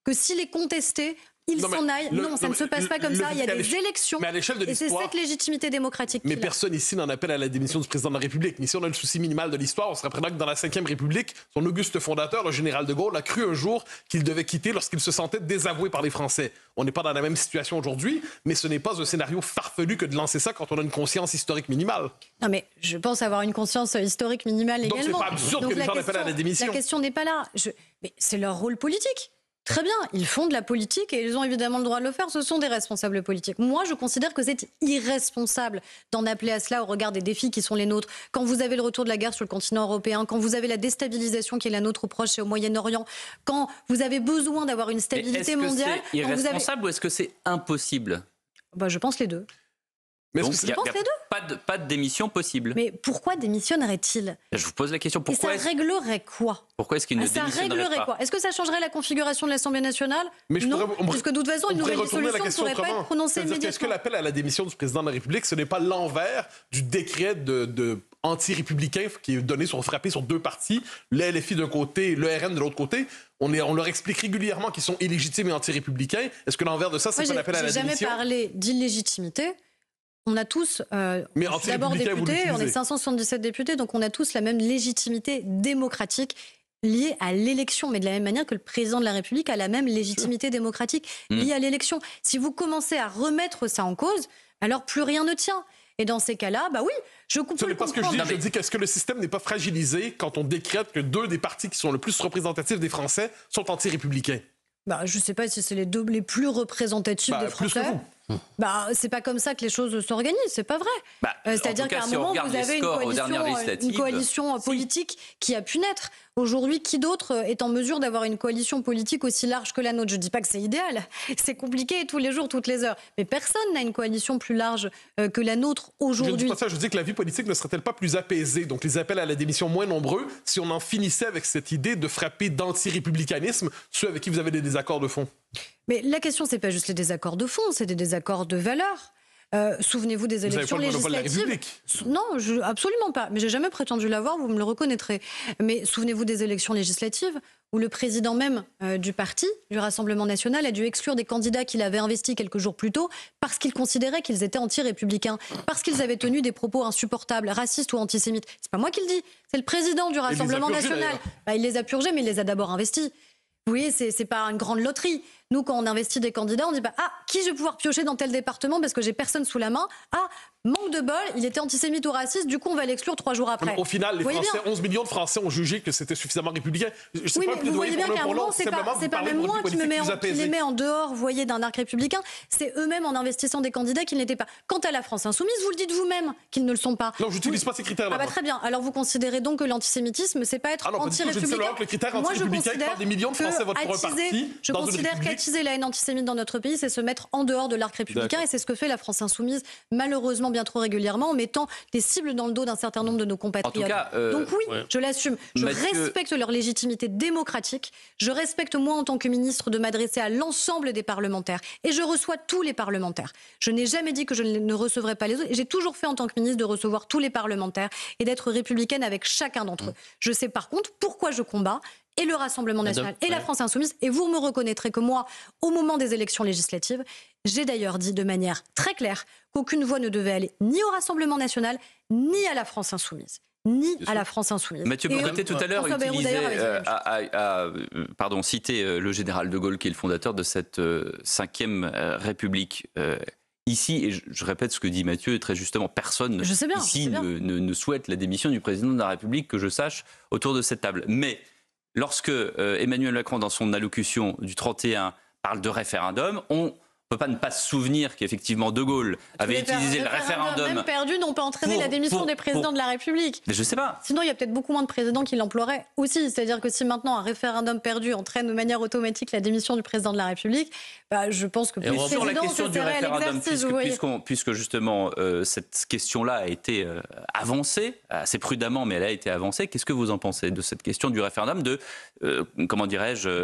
que s'il est contesté, il s'en aille. Non, ça ne se passe pas comme ça. Il y a des élections. Mais à l'échelle de l'histoire, et c'est cette légitimité démocratique. Mais personne ici n'en appelle à la démission du président de la République. Mais si on a le souci minimal de l'histoire, on se rappellera que dans la Ve République, son auguste fondateur, le général de Gaulle, a cru un jour qu'il devait quitter lorsqu'il se sentait désavoué par les Français. On n'est pas dans la même situation aujourd'hui, mais ce n'est pas un scénario farfelu que de lancer ça quand on a une conscience historique minimale. Non, mais je pense avoir une conscience historique minimale également. Donc c'est pas absurde que les gens appellent à la démission. La question n'est pas là. Mais c'est leur rôle politique. Très bien, ils font de la politique et ils ont évidemment le droit de le faire, ce sont des responsables politiques. Moi, je considère que c'est irresponsable d'en appeler à cela au regard des défis qui sont les nôtres. Quand vous avez le retour de la guerre sur le continent européen, quand vous avez la déstabilisation qui est la nôtre au Proche et au Moyen-Orient, quand vous avez besoin d'avoir une stabilité mondiale... Est-ce que c'est irresponsable ou est-ce que c'est impossible ? Je pense les deux. Mais donc, il n'y a pas de démission possible. Mais pourquoi démissionnerait-il? Je vous pose la question. Pourquoi et ça réglerait quoi? Pourquoi est-ce qu'il ne démissionnerait pas? Quoi? Est-ce que ça changerait la configuration de l'Assemblée nationale? Non, puisque de toute façon, une nouvelle dissolution ne pourrait pas être prononcée immédiatement. Est-ce que l'appel à la démission du président de la République, ce n'est pas l'envers du décret de anti-républicain qui est donné frappé sur deux partis, le LFI d'un côté, le RN de l'autre côté? On leur explique régulièrement qu'ils sont illégitimes et anti-républicains. Est-ce que l'envers de ça, c'est pas l'appel à la démission? J'ai jamais parlé d'illégitimité. On a tous, d'abord députés, on est 577 députés, donc on a tous la même légitimité démocratique liée à l'élection, mais de la même manière que le président de la République a la même légitimité démocratique liée à l'élection. Si vous commencez à remettre ça en cause, alors plus rien ne tient. Et dans ces cas-là, bah oui, je comprends. Ce n'est pas ce que je dis. Qu'est-ce que le système n'est pas fragilisé quand on décrète que deux des partis qui sont le plus représentatifs des Français sont anti-républicains? Je ne sais pas si c'est les deux les plus représentatifs des Français. Plus que vous. C'est pas comme ça que les choses s'organisent, c'est pas vrai. C'est-à-dire qu'à un moment, vous avez une coalition politique qui a pu naître. Aujourd'hui, qui d'autre est en mesure d'avoir une coalition politique aussi large que la nôtre? Je ne dis pas que c'est idéal, c'est compliqué tous les jours, toutes les heures. Mais personne n'a une coalition plus large que la nôtre aujourd'hui. Je ne dis pas ça, je dis que la vie politique ne serait-elle pas plus apaisée? Donc les appels à la démission moins nombreux, si on en finissait avec cette idée de frapper d'anti-républicanisme ceux avec qui vous avez des désaccords de fond? Mais la question, c'est pas juste les désaccords de fond, c'est des désaccords de valeur. Souvenez-vous des élections législatives. Non, absolument pas. Mais j'ai jamais prétendu l'avoir, vous me le reconnaîtrez. Mais souvenez-vous des élections législatives où le président même du parti, du Rassemblement national, a dû exclure des candidats qu'il avait investis quelques jours plus tôt parce qu'il considérait qu'ils étaient anti-républicains, parce qu'ils avaient tenu des propos insupportables, racistes ou antisémites. C'est pas moi qui le dis, c'est le président du Rassemblement national. Il les a purgés, mais il les a d'abord investis. Vous voyez, c'est pas une grande loterie. Nous, quand on investit des candidats, on dit qui je vais pouvoir piocher dans tel département parce que j'ai personne sous la main. Manque de bol, il était antisémite ou raciste, du coup on va l'exclure 3 jours après. Au final, les Français, 11 millions de Français ont jugé que c'était suffisamment républicain. Oui, mais vous voyez bien qu'à un moment, c'est pas même moi qui les mets en dehors, vous voyez, d'un arc républicain. C'est eux-mêmes en investissant des candidats qui n'étaient pas. Quant à la France insoumise, vous le dites vous-même qu'ils ne le sont pas. Non, je n'utilise pas ces critères-là. Très bien. Alors vous considérez donc que l'antisémitisme, c'est pas être anti-républicain? Le critère anti-républicain, par des millions de Français votent pour un parti. Je considère qu'attiser la haine antisémite dans notre pays, c'est se mettre en dehors de l'arc républicain, et c'est ce que fait la France insoumise, malheureusement bien trop régulièrement, en mettant des cibles dans le dos d'un certain nombre de nos compatriotes. En tout cas, donc oui, je l'assume. Je respecte leur légitimité démocratique. Je respecte, moi, en tant que ministre, de m'adresser à l'ensemble des parlementaires. Et je reçois tous les parlementaires. Je n'ai jamais dit que je ne recevrais pas les autres. Et j'ai toujours fait, en tant que ministre, de recevoir tous les parlementaires et d'être républicaine avec chacun d'entre eux. Je sais par contre pourquoi je combats et le Rassemblement national et la France insoumise. Et vous me reconnaîtrez que moi, au moment des élections législatives, j'ai d'ailleurs dit de manière très claire qu'aucune voix ne devait aller ni au Rassemblement national, ni à la France insoumise. À la France insoumise. Mathieu Bocoté, tout à l'heure, citait le général de Gaulle, qui est le fondateur de cette 5e République. Ici, et je répète ce que dit Mathieu, très justement, personne ici ne souhaite la démission du président de la République, que je sache, autour de cette table. Mais lorsque Emmanuel Macron, dans son allocution du 31, parle de référendum, on ne peut pas ne pas se souvenir qu'effectivement De Gaulle avait utilisé le référendum. Même perdu n'ont pas entraîné la démission des présidents de la République. Mais je ne sais pas. Sinon, il y a peut-être beaucoup moins de présidents qui l'emploieraient aussi. C'est-à-dire que si maintenant un référendum perdu entraîne de manière automatique la démission du président de la République, je pense que plus sur la question du référendum, puisque justement cette question-là a été avancée, assez prudemment, mais elle a été avancée, qu'est-ce que vous en pensez de cette question du référendum, de,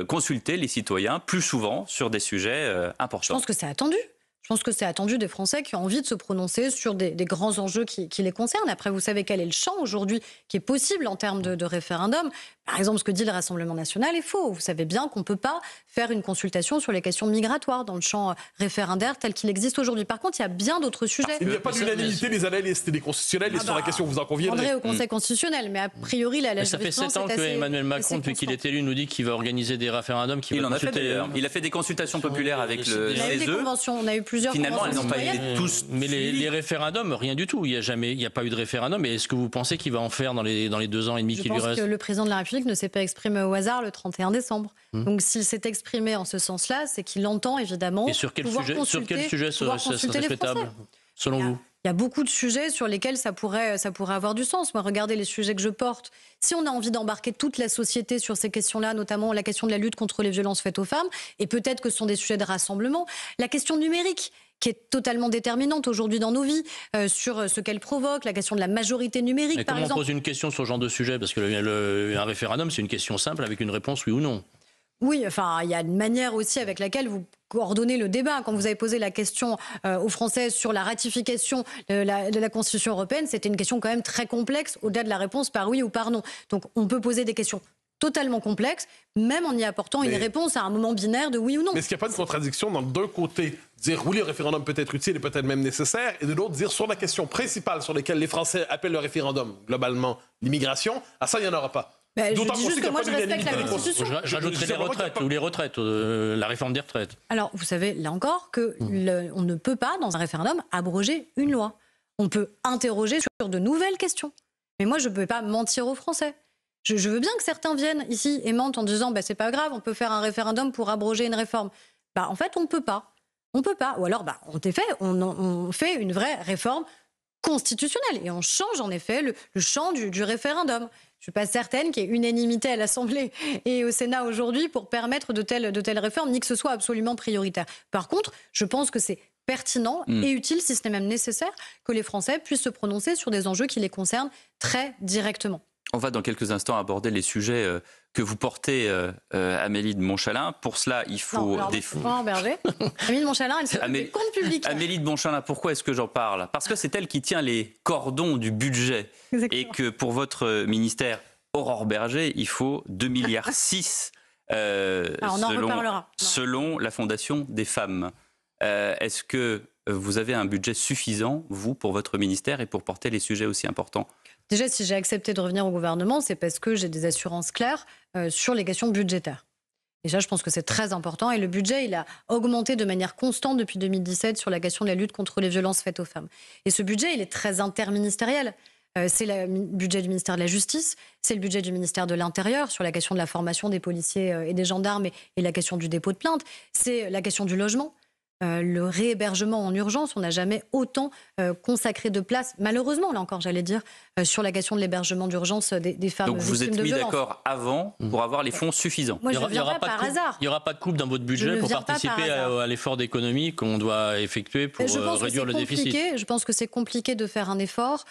consulter les citoyens plus souvent sur des sujets importants? Je pense que c'est attendu. Je pense que c'est attendu des Français qui ont envie de se prononcer sur des grands enjeux qui les concernent. Après, vous savez quel est le champ aujourd'hui qui est possible en termes de référendum. Par exemple, ce que dit le Rassemblement national est faux. Vous savez bien qu'on ne peut pas faire une consultation sur les questions migratoires dans le champ référendaire tel qu'il existe aujourd'hui. Par contre, il y a bien d'autres sujets. Il n'y a pas d'unanimité des analystes et des constitutionnels sur la question, vous en conviendrez. André au Conseil constitutionnel, mais a priori, la ça fait 7 ans que Emmanuel Macron, depuis qu'il est élu, nous dit qu'il va organiser des référendums. Il a fait des consultations populaires avec le CESE. On a eu plusieurs Finalement, elles n'ont pas été tous. Mais les référendums, rien du tout. Il n'y a pas eu de référendum. Et est-ce que vous pensez qu'il va en faire dans les 2 ans et demi qui lui restent? Je pense que le président de la République ne s'est pas exprimé au hasard le 31 décembre. Donc s'il s'est exprimé en ce sens-là, c'est qu'il entend évidemment. Et sur quel sujet ça serait souhaitable, selon vous? Il y a beaucoup de sujets sur lesquels ça pourrait avoir du sens. Moi, regardez les sujets que je porte. Si on a envie d'embarquer toute la société sur ces questions-là, notamment la question de la lutte contre les violences faites aux femmes, et peut-être que ce sont des sujets de rassemblement, la question numérique. qui est totalement déterminante aujourd'hui dans nos vies, sur ce qu'elle provoque, la question de la majorité numérique, mais par exemple. Comment on pose une question sur ce genre de sujet? Parce que un référendum, c'est une question simple avec une réponse oui ou non. Oui, enfin, il y a une manière aussi avec laquelle vous coordonnez le débat. Quand vous avez posé la question aux Français sur la ratification de la Constitution européenne, c'était une question quand même très complexe, au-delà de la réponse par oui ou par non. Donc on peut poser des questions totalement complexes, même en y apportant une réponse à un moment binaire de oui ou non. Mais est-ce qu'il n'y a pas de contradiction dans d'un côté dire oui, le référendum peut être utile et peut-être même nécessaire, et de l'autre dire sur la question principale sur laquelle les Français appellent le référendum, globalement l'immigration, ça il n'y en aura pas. Je dis juste que moi je respecte la Constitution. J'ajouterai les retraites, ou les retraites, la réforme des retraites. Alors vous savez, là encore, on ne peut pas, dans un référendum, abroger une loi. On peut interroger sur de nouvelles questions. Mais moi je ne peux pas mentir aux Français. Je veux bien que certains viennent ici et mentent en disant c'est pas grave, on peut faire un référendum pour abroger une réforme. En fait, on ne peut pas. On ne peut pas. Ou alors, on fait une vraie réforme constitutionnelle et on change en effet le champ du référendum. Je ne suis pas certaine qu'il y ait unanimité à l'Assemblée et au Sénat aujourd'hui pour permettre de telles réformes, ni que ce soit absolument prioritaire. Par contre, je pense que c'est pertinent et utile, si ce n'est même nécessaire, que les Français puissent se prononcer sur des enjeux qui les concernent très directement. On va dans quelques instants aborder les sujets que vous portez, Amélie de Montchalin. Pour cela, il faut Amélie de Montchalin, elle s'occupe des comptes publics. Amélie de Montchalin, pourquoi est-ce que j'en parle? Parce que c'est elle qui tient les cordons du budget. Exactement. Et que pour votre ministère, Aurore Bergé, il faut 2,6 milliards selon la Fondation des femmes. Est-ce que vous avez un budget suffisant, vous, pour votre ministère et pour porter les sujets aussi importants? Déjà, si j'ai accepté de revenir au gouvernement, c'est parce que j'ai des assurances claires sur les questions budgétaires. Déjà, je pense que c'est très important. Et le budget, il a augmenté de manière constante depuis 2017 sur la question de la lutte contre les violences faites aux femmes. Et ce budget, il est très interministériel. C'est le budget du ministère de la Justice, c'est le budget du ministère de l'Intérieur sur la question de la formation des policiers et des gendarmes et la question du dépôt de plainte. C'est la question du logement. Le réhébergement en urgence, on n'a jamais autant consacré de place, malheureusement, là encore, j'allais dire, sur la question de l'hébergement d'urgence des femmes victimes de violences. Donc vous êtes mis d'accord avant pour avoir les fonds suffisants? Moi, je ne viens pas par hasard. Il n'y aura pas de coupe dans votre budget pour participer à l'effort d'économie qu'on doit effectuer pour réduire le déficit. Je pense que c'est compliqué de faire un effort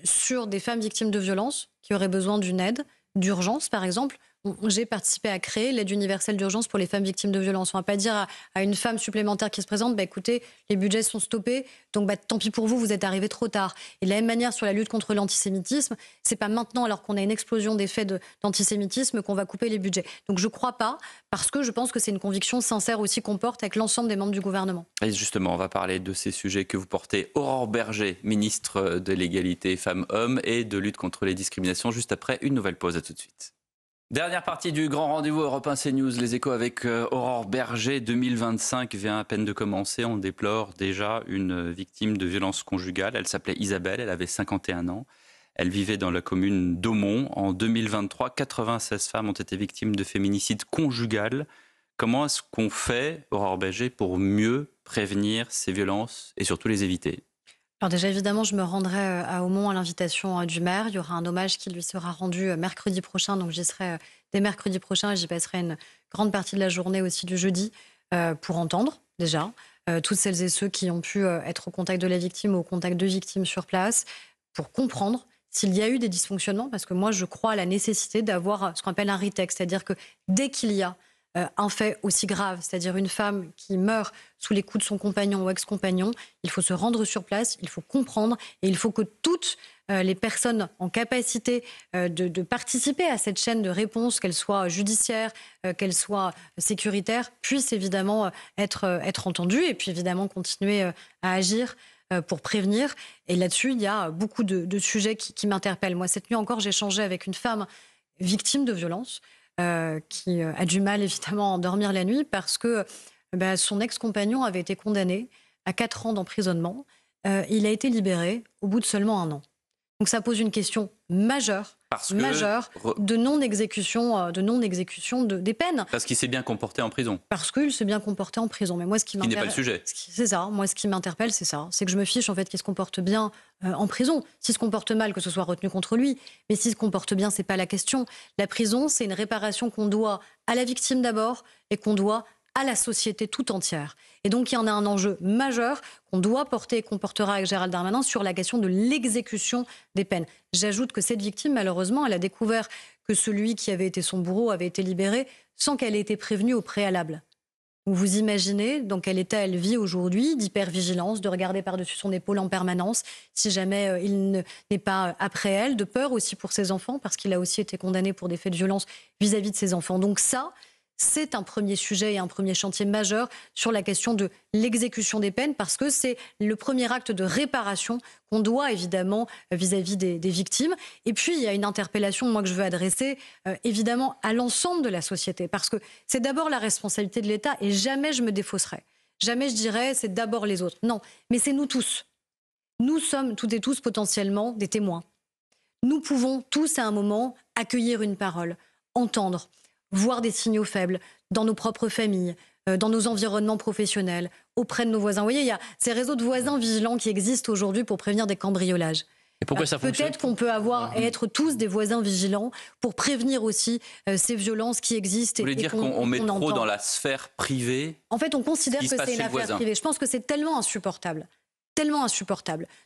sur des femmes victimes de violences qui auraient besoin d'une aide d'urgence, par exemple. J'ai participé à créer l'aide universelle d'urgence pour les femmes victimes de violences. On ne va pas dire à une femme supplémentaire qui se présente, écoutez, les budgets sont stoppés, donc tant pis pour vous, vous êtes arrivés trop tard. Et de la même manière sur la lutte contre l'antisémitisme, c'est pas maintenant, alors qu'on a une explosion des faits d'antisémitisme, qu'on va couper les budgets. Donc je ne crois pas, parce que je pense que c'est une conviction sincère aussi qu'on porte avec l'ensemble des membres du gouvernement. Et justement, on va parler de ces sujets que vous portez. Aurore Bergé, ministre de l'égalité femmes-hommes et de lutte contre les discriminations, juste après une nouvelle pause. À tout de suite. Dernière partie du grand rendez-vous Europe 1 CNews, les échos avec Aurore Bergé. 2025 vient à peine de commencer. On déplore déjà une victime de violences conjugales. Elle s'appelait Isabelle, elle avait 51 ans. Elle vivait dans la commune d'Aumont. En 2023, 96 femmes ont été victimes de féminicide conjugal. Comment est-ce qu'on fait, Aurore Bergé, pour mieux prévenir ces violences et surtout les éviter ? Alors déjà, évidemment, je me rendrai à Aumont à l'invitation du maire. Il y aura un hommage qui lui sera rendu mercredi prochain. Donc j'y serai dès mercredi prochain et j'y passerai une grande partie de la journée aussi du jeudi pour entendre déjà toutes celles et ceux qui ont pu être au contact de la victime ou au contact de victimes sur place pour comprendre s'il y a eu des dysfonctionnements. Parce que moi, je crois à la nécessité d'avoir ce qu'on appelle un retake. C'est-à-dire que dès qu'il y a un fait aussi grave, c'est-à-dire une femme qui meurt sous les coups de son compagnon ou ex-compagnon, il faut se rendre sur place, il faut comprendre et il faut que toutes les personnes en capacité de participer à cette chaîne de réponse, qu'elle soit judiciaire, qu'elle soit sécuritaire, puissent évidemment être entendues et puis évidemment continuer à agir pour prévenir. Et là-dessus, il y a beaucoup de sujets qui m'interpellent. Moi, cette nuit encore, j'ai échangé avec une femme victime de violence qui a du mal évidemment à endormir la nuit parce que son ex-compagnon avait été condamné à 4 ans d'emprisonnement. Il a été libéré au bout de seulement 1 an. Donc ça pose une question majeure de non-exécution des peines. Parce qu'il s'est bien comporté en prison. Parce qu'il s'est bien comporté en prison. Mais moi, ce qui n'est pas le sujet. C'est ça. Moi, ce qui m'interpelle, c'est ça. C'est que je me fiche en fait qu'il se comporte bien en prison. S'il se comporte mal, que ce soit retenu contre lui. Mais s'il se comporte bien, c'est pas la question. La prison, c'est une réparation qu'on doit à la victime d'abord et qu'on doit à la société tout entière. Et donc, il y en a un enjeu majeur qu'on doit porter et qu'on portera avec Gérald Darmanin sur la question de l'exécution des peines. J'ajoute que cette victime, malheureusement, elle a découvert que celui qui avait été son bourreau avait été libéré sans qu'elle ait été prévenue au préalable. Vous imaginez dans quel état elle vit aujourd'hui, d'hypervigilance, de regarder par-dessus son épaule en permanence, si jamais il n'est pas après elle, de peur aussi pour ses enfants, parce qu'il a aussi été condamné pour des faits de violence vis-à-vis de ses enfants. Donc ça, c'est un premier sujet et un premier chantier majeur sur la question de l'exécution des peines, parce que c'est le premier acte de réparation qu'on doit évidemment vis-à-vis des victimes. Et puis, il y a une interpellation, moi, que je veux adresser évidemment à l'ensemble de la société, parce que c'est d'abord la responsabilité de l'État, et jamais je me défausserai. Jamais je dirais c'est d'abord les autres. Non, mais c'est nous tous. Nous sommes toutes et tous potentiellement des témoins. Nous pouvons tous à un moment accueillir une parole, entendre, voir des signaux faibles dans nos propres familles, dans nos environnements professionnels, auprès de nos voisins. Vous voyez, il y a ces réseaux de voisins vigilants qui existent aujourd'hui pour prévenir des cambriolages. Et pourquoi ça fonctionne ? Peut-être qu'on peut avoir et être tous des voisins vigilants pour prévenir aussi ces violences qui existent. Vous voulez dire qu'on met trop dans la sphère privée ? En fait, on considère que c'est une affaire privée. Je pense que c'est tellement insupportable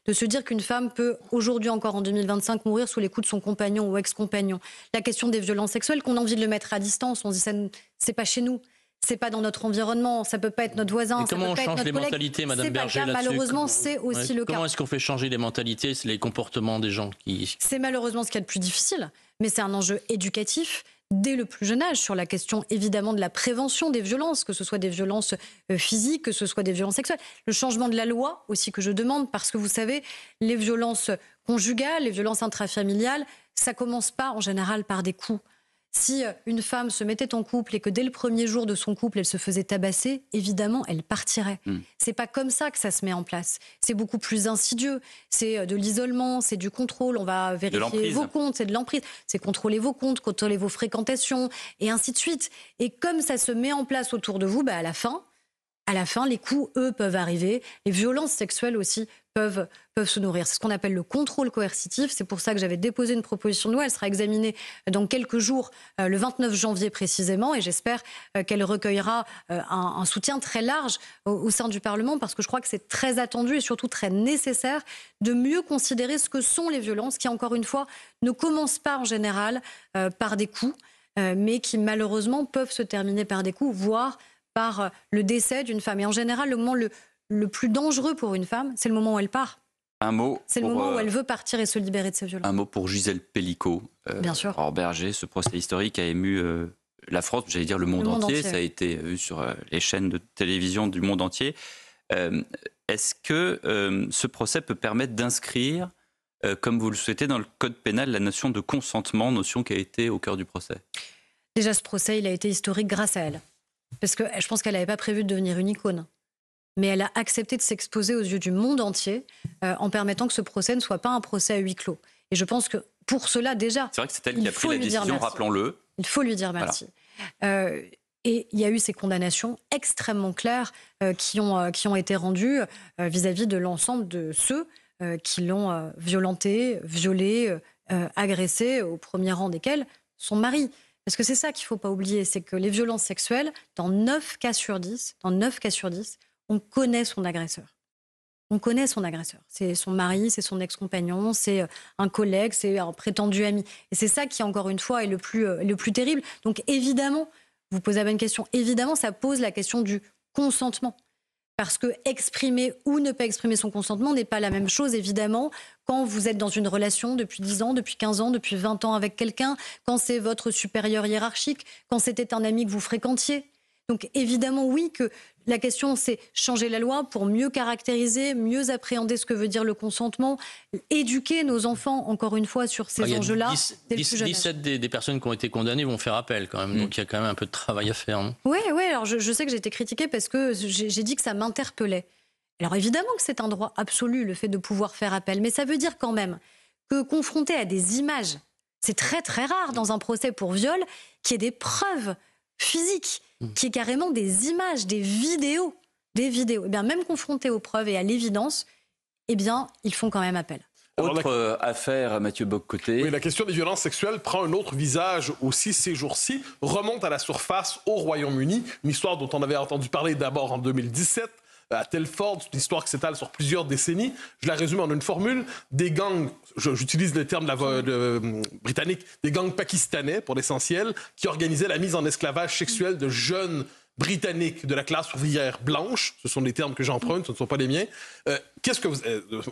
de se dire qu'une femme peut aujourd'hui encore en 2025 mourir sous les coups de son compagnon ou ex-compagnon. La question des violences sexuelles, qu'on a envie de le mettre à distance, on se dit c'est pas chez nous. C'est pas dans notre environnement, ça peut pas être notre voisin. Et comment on change les mentalités, Madame Berger, là-dessus ? Malheureusement, c'est aussi le cas. Comment est-ce qu'on fait changer les mentalités, les comportements des gens qui... C'est malheureusement ce qu'il y a de plus difficile, mais c'est un enjeu éducatif dès le plus jeune âge sur la question évidemment de la prévention des violences, que ce soit des violences physiques, que ce soit des violences sexuelles. Le changement de la loi aussi que je demande, parce que vous savez, les violences conjugales, les violences intrafamiliales, ça commence pas en général par des coups. Si une femme se mettait en couple et que dès le premier jour de son couple, elle se faisait tabasser, évidemment, elle partirait. C'est pas comme ça que ça se met en place. C'est beaucoup plus insidieux. C'est de l'isolement, c'est du contrôle. On va vérifier vos comptes, c'est de l'emprise. C'est contrôler vos comptes, contrôler vos fréquentations, et ainsi de suite. Et comme ça se met en place autour de vous, à la fin, les coups, eux, peuvent arriver. Les violences sexuelles aussi peuvent se nourrir. C'est ce qu'on appelle le contrôle coercitif. C'est pour ça que j'avais déposé une proposition de loi. Elle sera examinée dans quelques jours, le 29 janvier précisément, et j'espère qu'elle recueillera un soutien très large au sein du Parlement, parce que je crois que c'est très attendu et surtout très nécessaire de mieux considérer ce que sont les violences qui, encore une fois, ne commencent pas en général par des coups, mais qui malheureusement peuvent se terminer par des coups, voire par le décès d'une femme. Et en général, le moment le plus dangereux pour une femme, c'est le moment où elle part. C'est le moment où elle veut partir et se libérer de ses violences. Un mot pour Gisèle Pelicot. Bien sûr. Berger, ce procès historique a ému la France, j'allais dire le monde entier. Ça a été vu sur les chaînes de télévision du monde entier. Est-ce que ce procès peut permettre d'inscrire, comme vous le souhaitez, dans le code pénal, la notion de consentement, notion qui a été au cœur du procès ? Déjà, ce procès, il a été historique grâce à elle. Parce que je pense qu'elle n'avait pas prévu de devenir une icône. Mais elle a accepté de s'exposer aux yeux du monde entier en permettant que ce procès ne soit pas un procès à huis clos. Et je pense que pour cela, déjà, c'est vrai que c'est elle qui a pris la décision, rappelons-le. Il faut lui dire merci. Voilà. Et il y a eu ces condamnations extrêmement claires qui ont été rendues vis-à-vis de l'ensemble de ceux qui l'ont violenté, violé, agressé, au premier rang desquels son mari. Parce que c'est ça qu'il ne faut pas oublier, c'est que les violences sexuelles, dans 9 cas sur 10, on connaît son agresseur. On connaît son agresseur. C'est son mari, c'est son ex-compagnon, c'est un collègue, c'est un prétendu ami. Et c'est ça qui, encore une fois, est le plus terrible. Donc évidemment, vous posez la bonne question, évidemment, ça pose la question du consentement. Parce que exprimer ou ne pas exprimer son consentement n'est pas la même chose, évidemment, quand vous êtes dans une relation depuis 10 ans, depuis 15 ans, depuis 20 ans avec quelqu'un, quand c'est votre supérieur hiérarchique, quand c'était un ami que vous fréquentiez. Donc évidemment, oui, que la question, c'est changer la loi pour mieux caractériser, mieux appréhender ce que veut dire le consentement, éduquer nos enfants, encore une fois, sur ces enjeux-là. 17 des personnes qui ont été condamnées vont faire appel quand même, donc il y a quand même un peu de travail à faire. Oui, alors je sais que j'ai été critiquée parce que j'ai dit que ça m'interpellait. Alors évidemment que c'est un droit absolu, le fait de pouvoir faire appel, mais ça veut dire quand même que confronté à des images, c'est très très rare dans un procès pour viol, qu'il y ait des preuves physiques, qui est carrément des images, des vidéos. Eh bien, même confrontés aux preuves et à l'évidence, eh bien, ils font quand même appel. Autre affaire, Mathieu Bock-Côté. Oui, la question des violences sexuelles prend un autre visage aussi ces jours-ci, remonte à la surface au Royaume-Uni, une histoire dont on avait entendu parler d'abord en 2017, à Telford, c'est une histoire qui s'étale sur plusieurs décennies. Je la résume en une formule. Des gangs, j'utilise le terme britannique, des gangs pakistanais pour l'essentiel, qui organisaient la mise en esclavage sexuel de jeunes britanniques de la classe ouvrière blanche, ce sont les termes que j'emprunte, ce ne sont pas les miens. Qu'est-ce que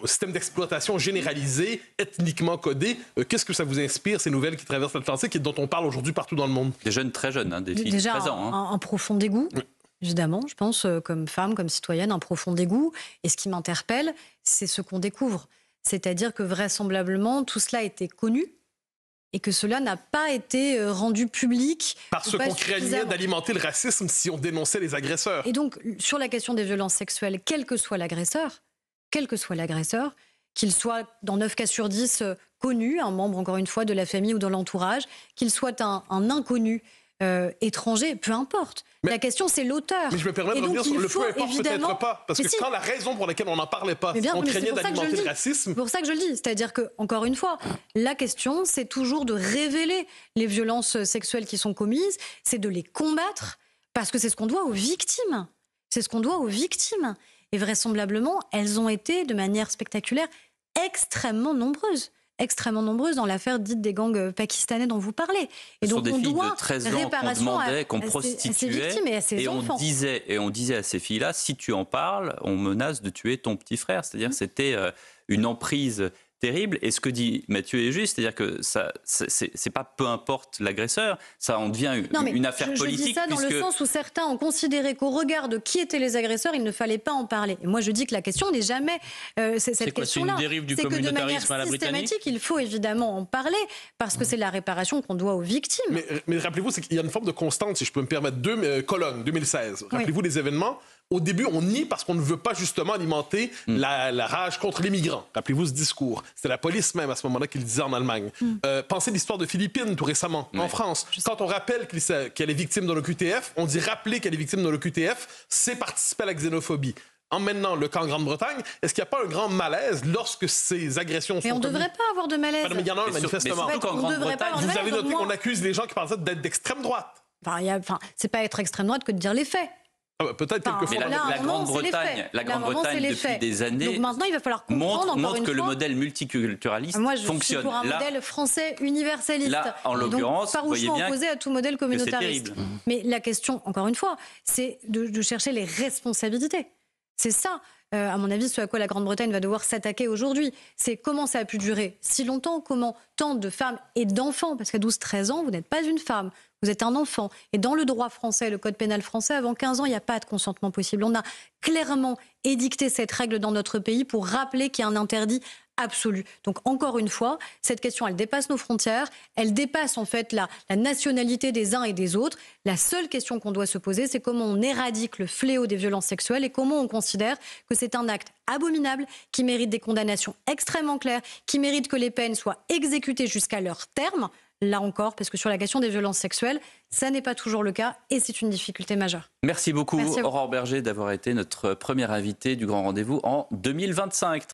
système d'exploitation généralisé, ethniquement codé, qu'est-ce que ça vous inspire, ces nouvelles qui traversent l'Atlantique et dont on parle aujourd'hui partout dans le monde? Des jeunes très jeunes, des filles déjà, de 13 ans. Un profond dégoût. Oui. Évidemment, je pense, comme femme, comme citoyenne, un profond dégoût. Et ce qui m'interpelle, c'est ce qu'on découvre. C'est-à-dire que vraisemblablement, tout cela était connu et que cela n'a pas été rendu public. Parce qu'on craignait d'alimenter le racisme si on dénonçait les agresseurs. Et donc, sur la question des violences sexuelles, quel que soit l'agresseur, qu'il soit dans 9 cas sur 10 connu, un membre, encore une fois, de la famille ou de l'entourage, qu'il soit un inconnu, étranger, peu importe. Mais la question, c'est l'auteur. Mais je me permets de revenir sur le peu importe peut-être pas. Parce que quand la raison pour laquelle on n'en parlait pas, on craignait d'alimenter le racisme. C'est pour ça que je le dis. C'est-à-dire que, encore une fois, la question, c'est toujours de révéler les violences sexuelles qui sont commises, c'est de les combattre, parce que c'est ce qu'on doit aux victimes. C'est ce qu'on doit aux victimes. Et vraisemblablement, elles ont été, de manière spectaculaire, extrêmement nombreuses dans l'affaire dite des gangs pakistanais dont vous parlez. Et donc, on doit de 13 ans qu'on demandait, qu'on prostituait, et on disait à ces filles-là, si tu en parles, on menace de tuer ton petit frère. C'est-à-dire que c'était une emprise terrible. Et ce que dit Mathieu est juste, c'est-à-dire que c'est pas peu importe l'agresseur, ça en devient une affaire politique. Je dis ça dans le sens où certains ont considéré qu'au regard de qui étaient les agresseurs, il ne fallait pas en parler. Et moi, je dis que la question n'est jamais cette question-là. C'est une dérive du communautarisme à la britannique ? Il faut évidemment en parler parce que c'est la réparation qu'on doit aux victimes. Mais rappelez-vous, c'est qu'il y a une forme de constante, si je peux me permettre. Cologne, 2016. Rappelez-vous les événements. Au début, on nie parce qu'on ne veut pas justement alimenter la rage contre les migrants. Rappelez-vous ce discours. C'était la police même à ce moment-là qui le disait en Allemagne. Pensez l'histoire de Philippines tout récemment, en France. Quand on rappelle qu'elle est victime de l'OQTF, on dit rappeler qu'elle est victime de l'OQTF, c'est participer à la xénophobie. Maintenant, le cas en Grande-Bretagne, est-ce qu'il n'y a pas un grand malaise lorsque ces agressions sont commises? Mais on ne devrait pas avoir de malaise. Mais il y en a un, manifestement. Vous avez noté qu'on accuse les gens qui parlent d'être d'extrême droite. C'est pas être extrême droite que de dire les faits. Peut-être quelquefois. La Grande-Bretagne, depuis des années, donc maintenant, il va falloir comprendre montre que le modèle multiculturaliste fonctionne. Je suis pour un modèle français universaliste. Là, en l'occurrence, farouchement opposé à tout modèle communautariste. Mais la question, encore une fois, c'est de chercher les responsabilités. C'est ça, à mon avis, ce à quoi la Grande-Bretagne va devoir s'attaquer aujourd'hui. C'est comment ça a pu durer si longtemps, comment tant de femmes et d'enfants, parce qu'à 12-13 ans, vous n'êtes pas une femme, vous êtes un enfant. Et dans le droit français, le code pénal français, avant 15 ans, il n'y a pas de consentement possible. On a clairement édicté cette règle dans notre pays pour rappeler qu'il y a un interdit absolu. Donc encore une fois, cette question, elle dépasse nos frontières, elle dépasse en fait la nationalité des uns et des autres. La seule question qu'on doit se poser, c'est comment on éradique le fléau des violences sexuelles et comment on considère que c'est un acte abominable qui mérite des condamnations extrêmement claires, qui mérite que les peines soient exécutées jusqu'à leur terme. Là encore, parce que sur la question des violences sexuelles, ça n'est pas toujours le cas et c'est une difficulté majeure. Merci beaucoup, Aurore Berger, d'avoir été notre première invitée du Grand Rendez-vous en 2025.